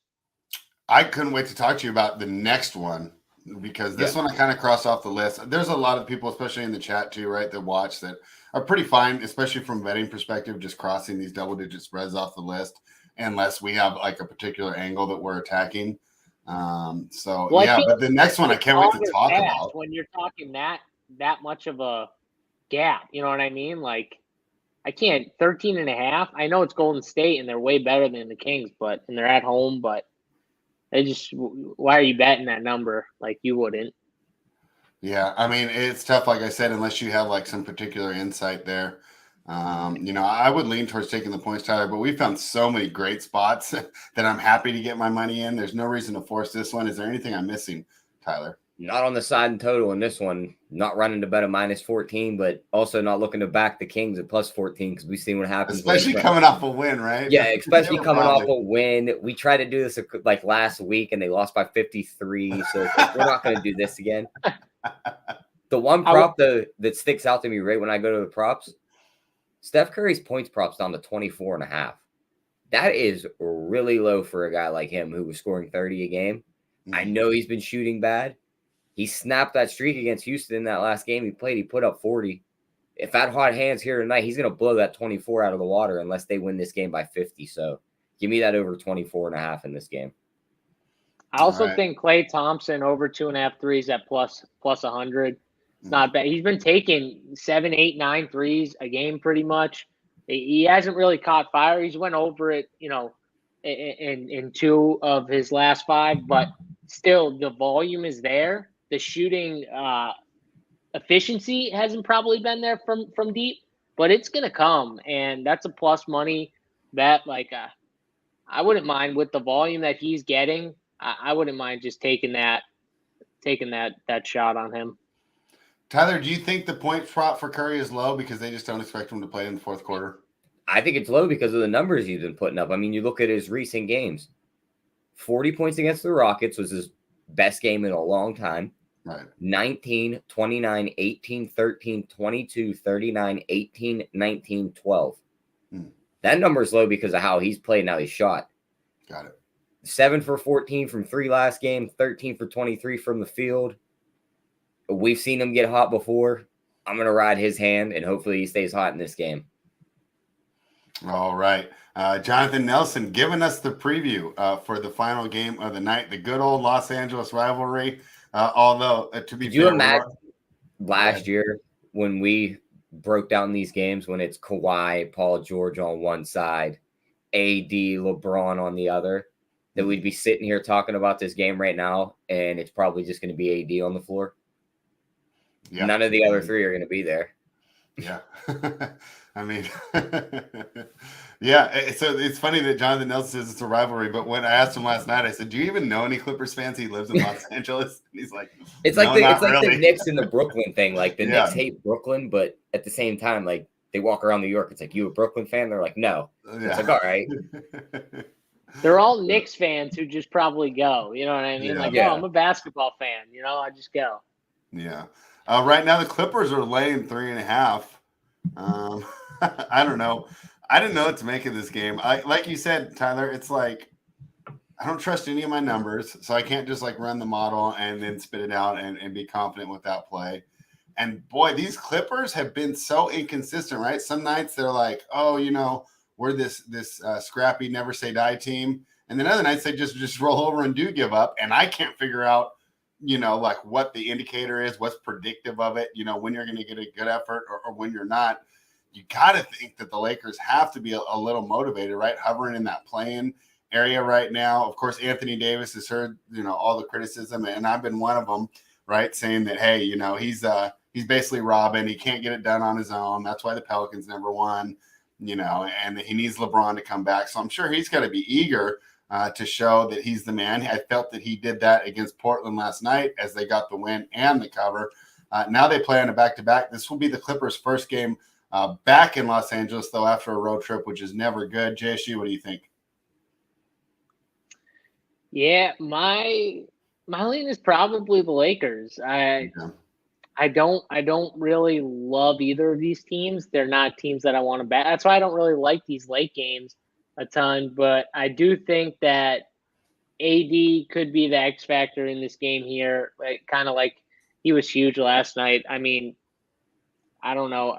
I couldn't wait to talk to you about the next one because this one I kind of crossed off the list. There's a lot of people, especially in the chat too, right, that watch that are pretty fine, especially from a betting perspective, just crossing these double-digit spreads off the list unless we have like a particular angle that we're attacking. But the next one I can't wait to talk about. When you're talking that much of a gap, you know what I mean? Like, I can't 13.5. I know it's Golden State and they're way better than the Kings, and they're at home, but why are you betting that number? Like you wouldn't. Yeah. I mean, it's tough. Like I said, unless you have like some particular insight there, I would lean towards taking the points, Tyler, but we found so many great spots that I'm happy to get my money in. There's no reason to force this one. Is there anything I'm missing, Tyler? Not on the side and total in this one. Not running to bet a -14, but also not looking to back the Kings at +14 because we've seen what happens. Especially coming off a win, right? Yeah, especially coming off a win. We tried to do this like last week and they lost by 53. So we're not going to do this again. The one prop that sticks out to me right when I go to the props, Steph Curry's points props down to 24.5. That is really low for a guy like him who was scoring 30 a game. I know he's been shooting bad. He snapped that streak against Houston in that last game he played. He put up 40. If that hot hands here tonight, he's going to blow that 24 out of the water unless they win this game by 50. So give me that over 24.5 in this game. I also think Klay Thompson over 2.5 threes at plus 100. It's not bad. He's been taking 7, 8, 9 threes a game pretty much. He hasn't really caught fire. He's went over it, in 2 of his last 5, but still the volume is there. The shooting efficiency hasn't probably been there from deep, but it's going to come, and that's a plus money bet. Like I wouldn't mind with the volume that he's getting. I wouldn't mind just taking that shot on him. Tyler, do you think the point prop for Curry is low because they just don't expect him to play in the fourth quarter? I think it's low because of the numbers he's been putting up. I mean, you look at his recent games. 40 points against the Rockets was his best game in a long time. Right. 19, 29, 18, 13, 22, 39, 18, 19, 12. That number is low because of how he's played and how he's shot. Got it. 7 for 14 from 3 last game, 13 for 23 from the field. We've seen him get hot before. I'm going to ride his hand, and hopefully he stays hot in this game. All right. Jonathan Nelson giving us the preview for the final game of the night, the good old Los Angeles rivalry. Although, to be fair, you imagine last year when we broke down these games when it's Kawhi, Paul George on one side, AD, LeBron on the other? that we'd be sitting here talking about this game right now, and it's probably just going to be AD on the floor. Yeah. None of the other three are going to be there. Yeah. I mean, yeah. So it's funny that Jonathan Nelson says it's a rivalry, but when I asked him last night, I said, "Do you even know any Clippers fans? He lives in Los Angeles." And he's like, "It's like the Knicks and the Brooklyn thing. Like the Knicks hate Brooklyn, but at the same time, like they walk around New York. It's like, you a Brooklyn fan? They're like, no. It's like, all right." They're all Knicks fans who just probably go. You know what I mean? Like, oh, I'm a basketball fan. You know, I just go. Yeah. Right now, the Clippers are laying 3.5. I don't know. I didn't know what to make of this game. Like you said, Tyler, it's like I don't trust any of my numbers, so I can't just like run the model and then spit it out and be confident with that play. And boy, these Clippers have been so inconsistent, right? Some nights they're like, oh, you know, we're this scrappy, never say die team, and then other nights they just roll over and do give up, and I can't figure out, you know, like what the indicator is, what's predictive of it, you know, when you're going to get a good effort or when you're not. You got to think that the Lakers have to be a little motivated, right? Hovering in that play-in area right now. Of course, Anthony Davis has heard, you know, all the criticism, and I've been one of them, right? Saying that, hey, you know, he's basically Robin. He can't get it done on his own. That's why the Pelicans never won, you know, and he needs LeBron to come back. So I'm sure he's got to be eager to show that he's the man. I felt that he did that against Portland last night as they got the win and the cover. Now they play on a back-to-back. This will be the Clippers' first game back in Los Angeles, though, after a road trip, which is never good. JSU, what do you think? Yeah, my lean is probably the Lakers. I don't really love either of these teams. They're not teams that I want to bet. That's why I don't really like these late games a ton. But I do think that AD could be the X factor in this game here. Like, kind of like he was huge last night. I mean, I don't know.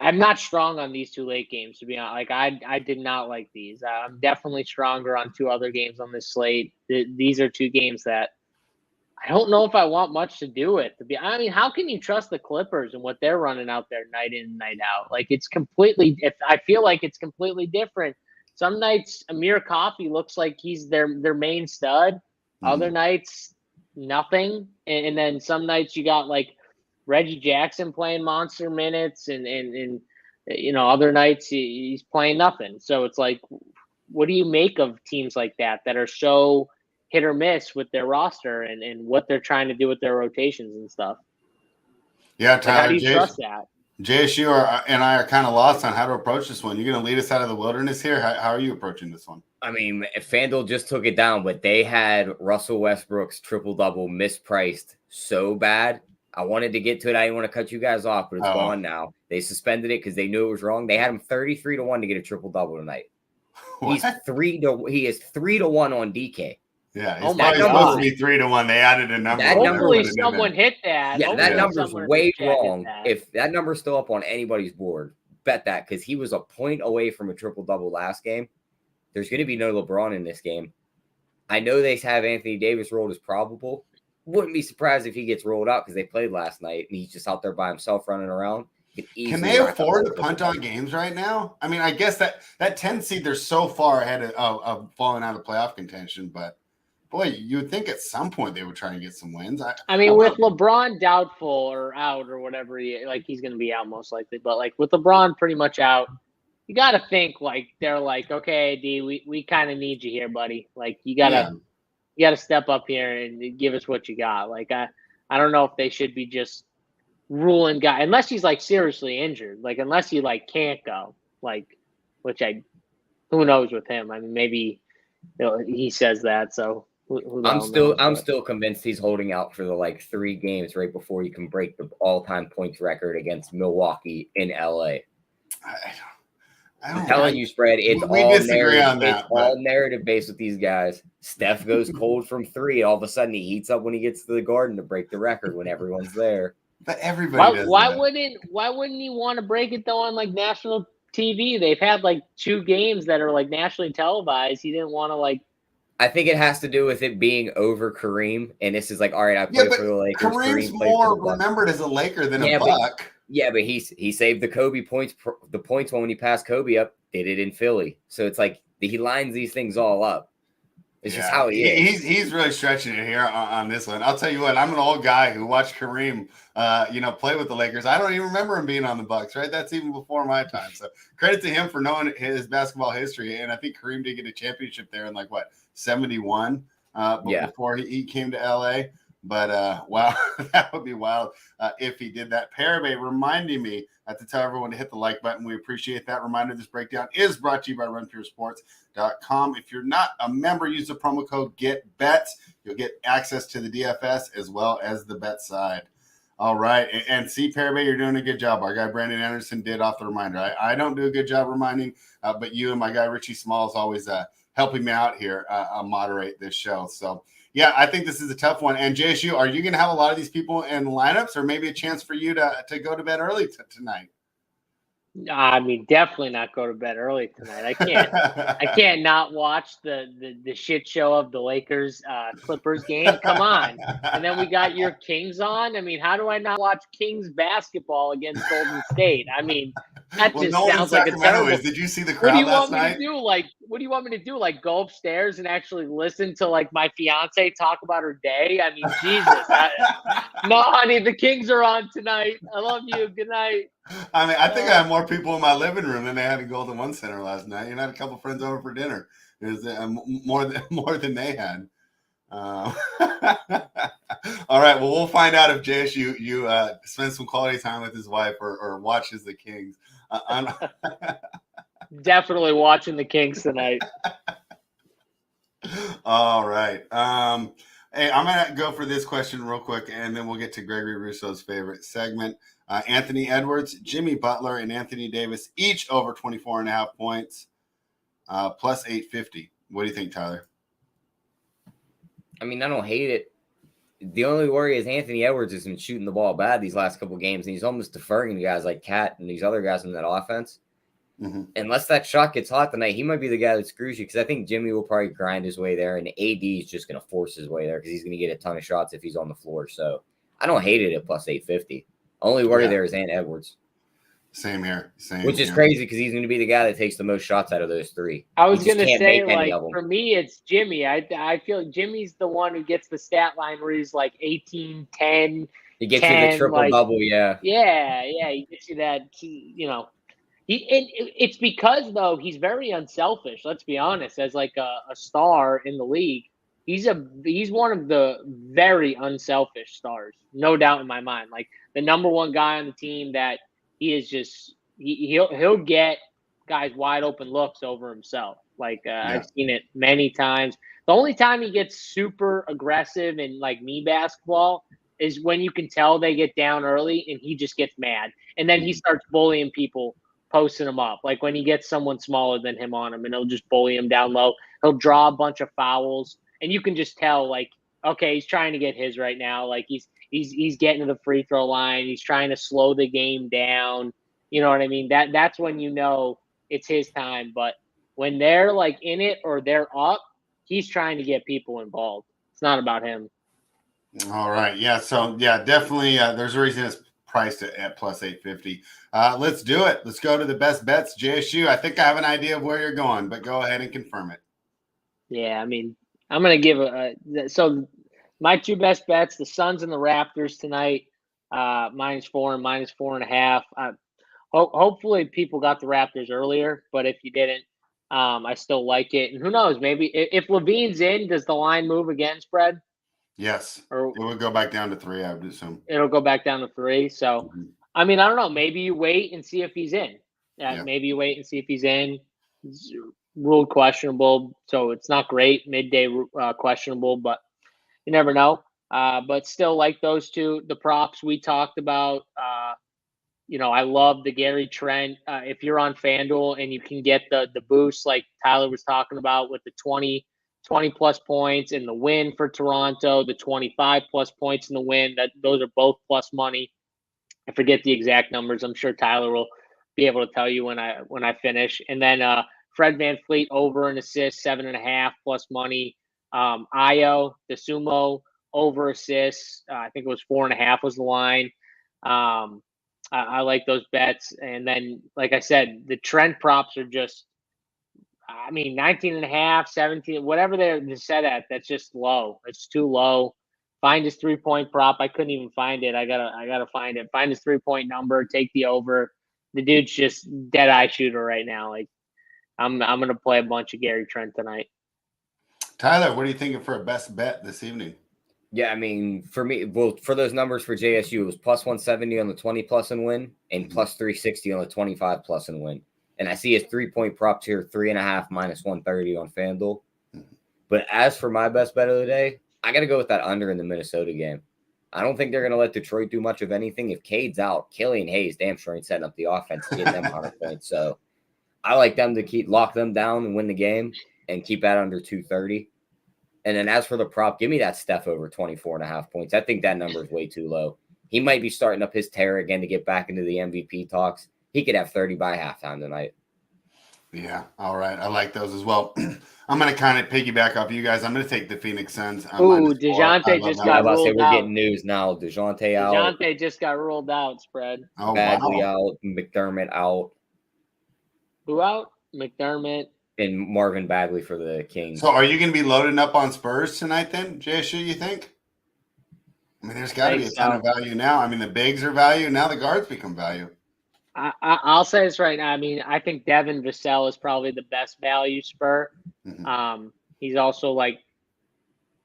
I'm not strong on these two late games, to be honest. Like, I did not like these. I'm definitely stronger on two other games on this slate. These are two games that I don't know if I want much to do with. I mean, how can you trust the Clippers and what they're running out there night in and night out? Like, I feel like it's completely different. Some nights Amir Coffey looks like he's their main stud. Other nights, nothing. And then some nights you got like Reggie Jackson playing monster minutes, and you know, other nights he's playing nothing. So it's like, what do you make of teams like that are so hit or miss with their roster and what they're trying to do with their rotations and stuff? Yeah, Tyler, how do you trust that? JSU and I are kind of lost on how to approach this one. You're going to lead us out of the wilderness here? How are you approaching this one? I mean, FanDuel just took it down, but they had Russell Westbrook's triple-double mispriced so bad. I wanted to get to it. I didn't want to cut you guys off, but it's gone now. They suspended it because they knew it was wrong. They had him 33-1 to get a triple-double tonight. He is 3-1 on DK. Yeah, it's probably supposed to be 3-1. They added a number. Hopefully someone hit that. Yeah, that number's way wrong. If that number's still up on anybody's board, bet that, because he was a point away from a triple-double last game. There's going to be no LeBron in this game. I know they have Anthony Davis rolled as probable. Wouldn't be surprised if he gets rolled out because they played last night and he's just out there by himself running around. Can they afford to punt on games right now? I mean, I guess that 10 seed, they're so far ahead of falling out of playoff contention, but boy, you would think at some point they would try and get some wins. I mean, with LeBron doubtful or out or whatever, he's going to be out most likely, but like with LeBron pretty much out, you got to think like they're like, okay, D, we kind of need you here, buddy. Like you got to step up here and give us what you got. Like I don't know if they should be just ruling guy unless he's like seriously injured, like unless he like can't go, like who knows with him. I mean, maybe he says that. So I'm still convinced he's holding out for the like 3 games right before you can break the all-time points record against Milwaukee in LA. I'm telling you, Spread, it's all narrative based with these guys. Steph goes cold from 3. All of a sudden, he heats up when he gets to the Garden to break the record when everyone's there. But everybody does. Why wouldn't he want to break it though on like national TV? They've had like 2 games that are like nationally televised. He didn't want to like. I think it has to do with it being over Kareem, and this is like, all right, I play for the Lakers. Kareem's more remembered as a Laker than a Buck. Yeah, but he saved the Kobe points. The points when he passed Kobe up, did it in Philly. So it's like he lines these things all up. It's just how he is. He's really stretching it here on this one. I'll tell you what, I'm an old guy who watched Kareem, play with the Lakers. I don't even remember him being on the Bucks, right? That's even before my time. So credit to him for knowing his basketball history. And I think Kareem did get a championship there in 71 before he came to LA. But wow, that would be wild if he did that. Parabay reminding me to tell everyone to hit the like button. We appreciate that reminder. This breakdown is brought to you by RunPureSports.com. If you're not a member, use the promo code GetBets. You'll get access to the DFS as well as the bet side. All right. And see, Parabay, you're doing a good job. Our guy Brandon Anderson did off the reminder. I don't do a good job reminding, but you and my guy Richie Smalls always helping me out here moderate this show. So, yeah, I think this is a tough one. And JSU, are you going to have a lot of these people in lineups, or maybe a chance for you to go to bed early tonight? I mean, definitely not go to bed early tonight. I can't not watch the shit show of the Lakers Clippers game. Come on. And then we got your Kings on. I mean, how do I not watch Kings basketball against Golden State? I mean, that just sounds like a terrible. Did you see the crowd last night? What do you want me to do? Go upstairs and actually listen to my fiance talk about her day? I mean, Jesus. No, honey, the Kings are on tonight. I love you. Good night. I mean, I think I have more people in my living room than they had in Golden One Center last night. You know, I had a couple friends over for dinner. It was more than they had. All right. Well, we'll find out if JSU you spends some quality time with his wife or watches the Kings. Definitely watching the Kings tonight. All right. Hey, I'm going to go for this question real quick, and then we'll get to Gregory Russo's favorite segment. Anthony Edwards, Jimmy Butler, and Anthony Davis, each over 24.5 points, plus 850. What do you think, Tyler? I mean, I don't hate it. The only worry is Anthony Edwards has been shooting the ball bad these last couple games, and he's almost deferring to guys like Cat and these other guys in that offense. Mm-hmm. Unless that shot gets hot tonight, he might be the guy that screws you, because I think Jimmy will probably grind his way there, and AD is just going to force his way there because he's going to get a ton of shots if he's on the floor. So I don't hate it at plus 850. Only worry there is Ant Edwards. Same here. Which is crazy because he's going to be the guy that takes the most shots out of those three. I was going to say, for me, it's Jimmy. I feel like Jimmy's the one who gets the stat line where he's 18, 10. He gets 10, you the triple-double, Yeah, he gets you that, it's because, though, he's very unselfish, let's be honest, as a star in the league. He's one of the very unselfish stars, no doubt in my mind. The number one guy on the team that he is just he'll get guys wide open looks over himself. I've seen it many times. The only time he gets super aggressive in me basketball is when you can tell they get down early and he just gets mad, and then he starts bullying people, posting them up. When he gets someone smaller than him on him, and he'll just bully him down low. He'll draw a bunch of fouls. And you can just tell, okay, he's trying to get his right now. He's getting to the free throw line. He's trying to slow the game down. You know what I mean? That's when you know it's his time. But when they're in it or they're up, he's trying to get people involved. It's not about him. All right. Yeah. So definitely. There's a reason it's priced at plus 850. Let's do it. Let's go to the best bets. JSU. I think I have an idea of where you're going, but go ahead and confirm it. Yeah. I mean, I'm going to give so my two best bets, the Suns and the Raptors tonight, -4 and -4.5. Hopefully people got the Raptors earlier, but if you didn't, I still like it. And who knows, maybe if Levine's in, does the line move again, spread? Yes. Or it would go back down to 3, I would assume. It'll go back down to 3. So, I mean, I don't know. Maybe you wait and see if he's in. Maybe you wait and see if he's in. Ruled questionable, so it's not great. Midday questionable, but you never know. But still like those two. The props we talked about. I love the Gary Trent. If you're on FanDuel and you can get the boost like Tyler was talking about with the 20 plus points and the win for Toronto, the 25 plus points in the win, those are both plus money. I forget the exact numbers. I'm sure Tyler will be able to tell you when I finish. And then Fred VanVleet over an assist, 7.5 plus money. Ayo, the Sumo over assists. I think it was 4.5 was the line. I like those bets. And then, like I said, the trend props are just I mean, 19.5, 17, whatever they're set at, that's just low. It's too low. Find his 3-point prop. I couldn't even find it. I gotta find it. Find his 3-point number. Take the over. The dude's just dead eye shooter right now. Like I'm gonna play a bunch of Gary Trent tonight. Tyler, what are you thinking for a best bet this evening? Yeah, I mean, for me, well, for those numbers for JSU, it was plus 170 on the 20 plus and win, and plus 360 on the 25 plus and win. And I see his 3-point props here, 3.5 minus 130 on FanDuel. But as for my best bet of the day, I got to go with that under in the Minnesota game. I don't think they're going to let Detroit do much of anything. If Cade's out, Killian Hayes, damn sure ain't setting up the offense to get them 100 points. So I like them to lock them down and win the game and keep that under 230. And then as for the prop, give me that Steph over 24.5 points. I think that number is way too low. He might be starting up his tear again to get back into the MVP talks. He could have 30 by halftime tonight. Yeah, all right. I like those as well. I'm going to kind of piggyback off you guys. I'm going to take the Phoenix Suns. Ooh, DeJounte just got ruled out. We're getting news now. DeJounte out. DeJounte just got ruled out, spread. Oh, Bagley out. McDermott out. Who out? McDermott. And Marvin Bagley for the Kings. So are you going to be loading up on Spurs tonight then, JSU, you think? I mean, there's got to be a ton of value now. I mean, the bigs are value. Now the guards become value. I'll say this right now. I mean, I think Devin Vassell is probably the best value Spur. Mm-hmm. He's also like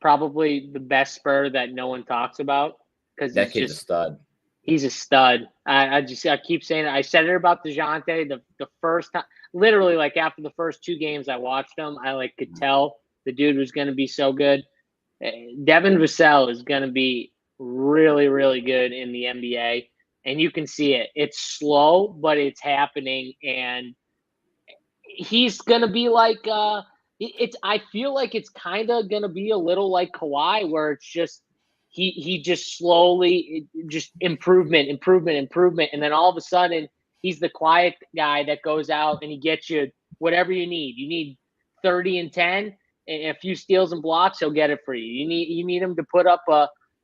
probably the best Spur that no one talks about because that kid's a stud. He's a stud. I keep saying it. I said it about DeJounte the first time. Literally, like after the first 2 games I watched him, I could tell the dude was going to be so good. Devin Vassell is going to be really, really good in the NBA. And you can see it. It's slow, but it's happening. And he's going to be like I feel like it's kind of going to be a little like Kawhi, where it's just he just slowly just improvement. And then all of a sudden, he's the quiet guy that goes out and he gets you whatever you need. You need 30 and 10 and a few steals and blocks, he'll get it for you. You need him to put up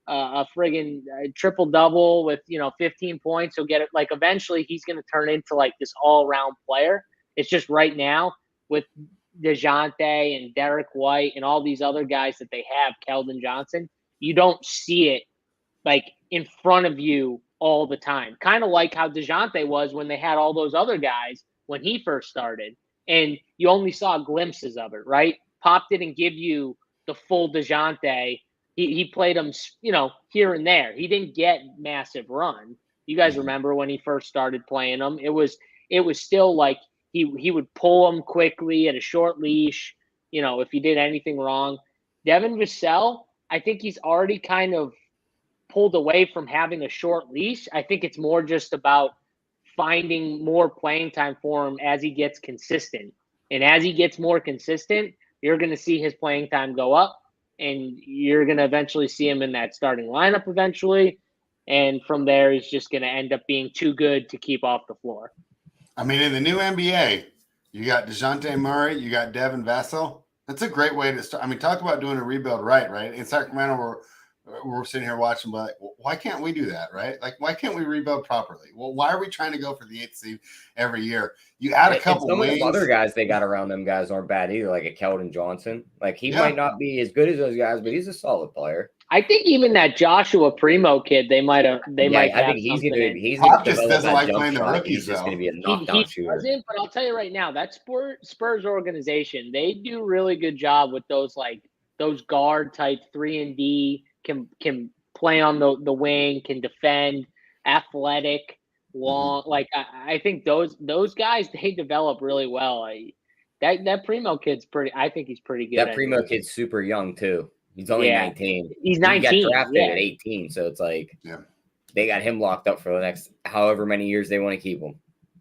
a friggin' triple double with 15 points. He'll get it. Like eventually he's going to turn into like this all around player. It's just right now with DeJounte and Derek White and all these other guys that they have, Keldon Johnson, you don't see it like in front of you all the time. Kind of like how DeJounte was when they had all those other guys when he first started, and you only saw glimpses of it, right? Pop didn't give you the full DeJounte. He played them, here and there. He didn't get massive run. You guys remember when he first started playing them? It was still like he would pull them quickly at a short leash, if he did anything wrong. Devin Vassell, I think he's already kind of pulled away from having a short leash. I think it's more just about finding more playing time for him as he gets consistent. And as he gets more consistent, you're going to see his playing time go up. And you're going to eventually see him in that starting lineup eventually. And from there, he's just going to end up being too good to keep off the floor. I mean, in the new NBA, you got DeJounte Murray, you got Devin Vassell. That's a great way to start. I mean, talk about doing a rebuild right? In Sacramento, we're sitting here watching, but why can't we do that, right? Like, why can't we rebuild properly? Well, why are we trying to go for the 8th seed every year? You add a couple some wings. Of the other guys they got around them guys aren't bad either, like a Keldon Johnson. Like, he might not be as good as those guys, but he's a solid player. I think even that Joshua Primo kid, they might. I think he's going to. Pop just doesn't like playing the rookies. He's just going to be a knockdown shooter. Doesn't, but I'll tell you right now, that Spurs organization, they do a really good job with those guard type 3-and-D can play on the wing, can defend, athletic, long. Mm-hmm. Like I think those guys, they develop really well. That Primo kid's pretty. I think he's pretty good. That Primo kid's super young too. He's only 19. He's 19. He got drafted at 18, so it's like they got him locked up for the next however many years they want to keep him.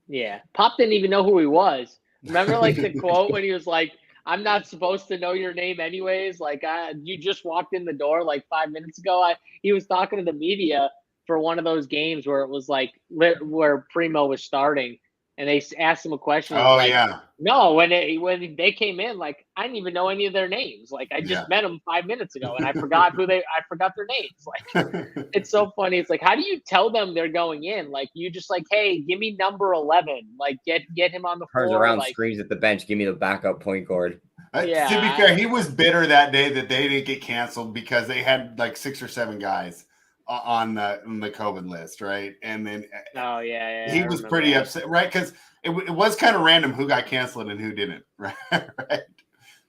Yeah, Pop didn't even know who he was. Remember, like the quote when he was like, "I'm not supposed to know your name anyways." Like, you just walked in the door like 5 minutes ago. He was talking to the media for one of those games where it was like where Primo was starting, and they asked him a question. Oh, like, yeah. No, when they came in, like, I didn't even know any of their names. Like, I just met them 5 minutes ago, and I forgot their names. Like, it's so funny. It's like, how do you tell them they're going in? Like, you just like, hey, give me number 11. Like, get him on the Turns floor. around, Like, screams at the bench, give me the backup point guard. Yeah, to be fair, he was bitter that day that they didn't get canceled because they had like 6 or 7 guys on the COVID list, right? And then oh yeah, he was pretty upset, right? Because it was kind of random who got canceled and who didn't, right? Right.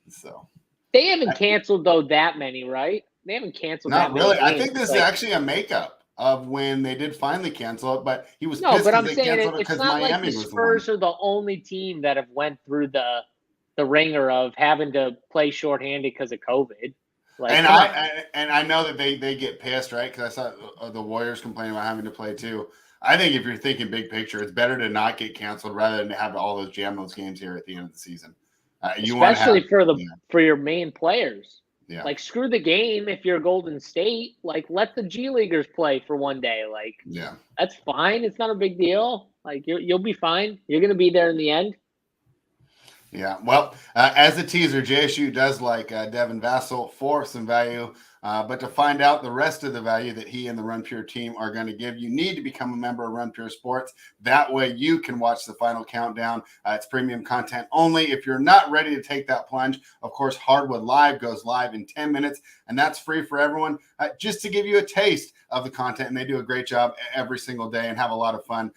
So they haven't canceled though that many, right? They haven't canceled. Not that really. many I think this is actually a makeup of when they did finally cancel it, but he was pissed but I'm they saying canceled it it's because not like Miami the was Spurs the one. are the only team that have went through the ringer of having to play shorthanded because of COVID. Like, And come on. I know that they get pissed, right? Because I saw the Warriors complaining about having to play too. I think if you're thinking big picture, it's better to not get canceled rather than have all those games here at the end of the season. Especially for your main players. Yeah. Like, screw the game if you're Golden State. Like, let the G Leaguers play for one day. Like, yeah, that's fine. It's not a big deal. Like, you'll be fine. You're going to be there in the end. Yeah, well, as a teaser, JSU does like Devin Vassell for some value, but to find out the rest of the value that he and the Run Pure team are going to give, you need to become a member of Run Pure Sports. That way you can watch the final countdown. It's premium content only. If you're not ready to take that plunge, of course, Hardwood Live goes live in 10 minutes, and that's free for everyone, just to give you a taste of the content, and they do a great job every single day and have a lot of fun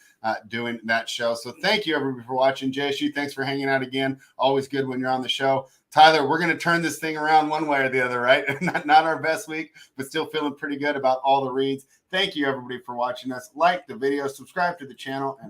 doing that show. So thank you, everybody, for watching. JSU, thanks for hanging out again. Always good when you're on the show. Tyler, we're going to turn this thing around one way or the other, right? Not our best week, but still feeling pretty good about all the reads. Thank you, everybody, for watching us. Like the video, subscribe to the channel, and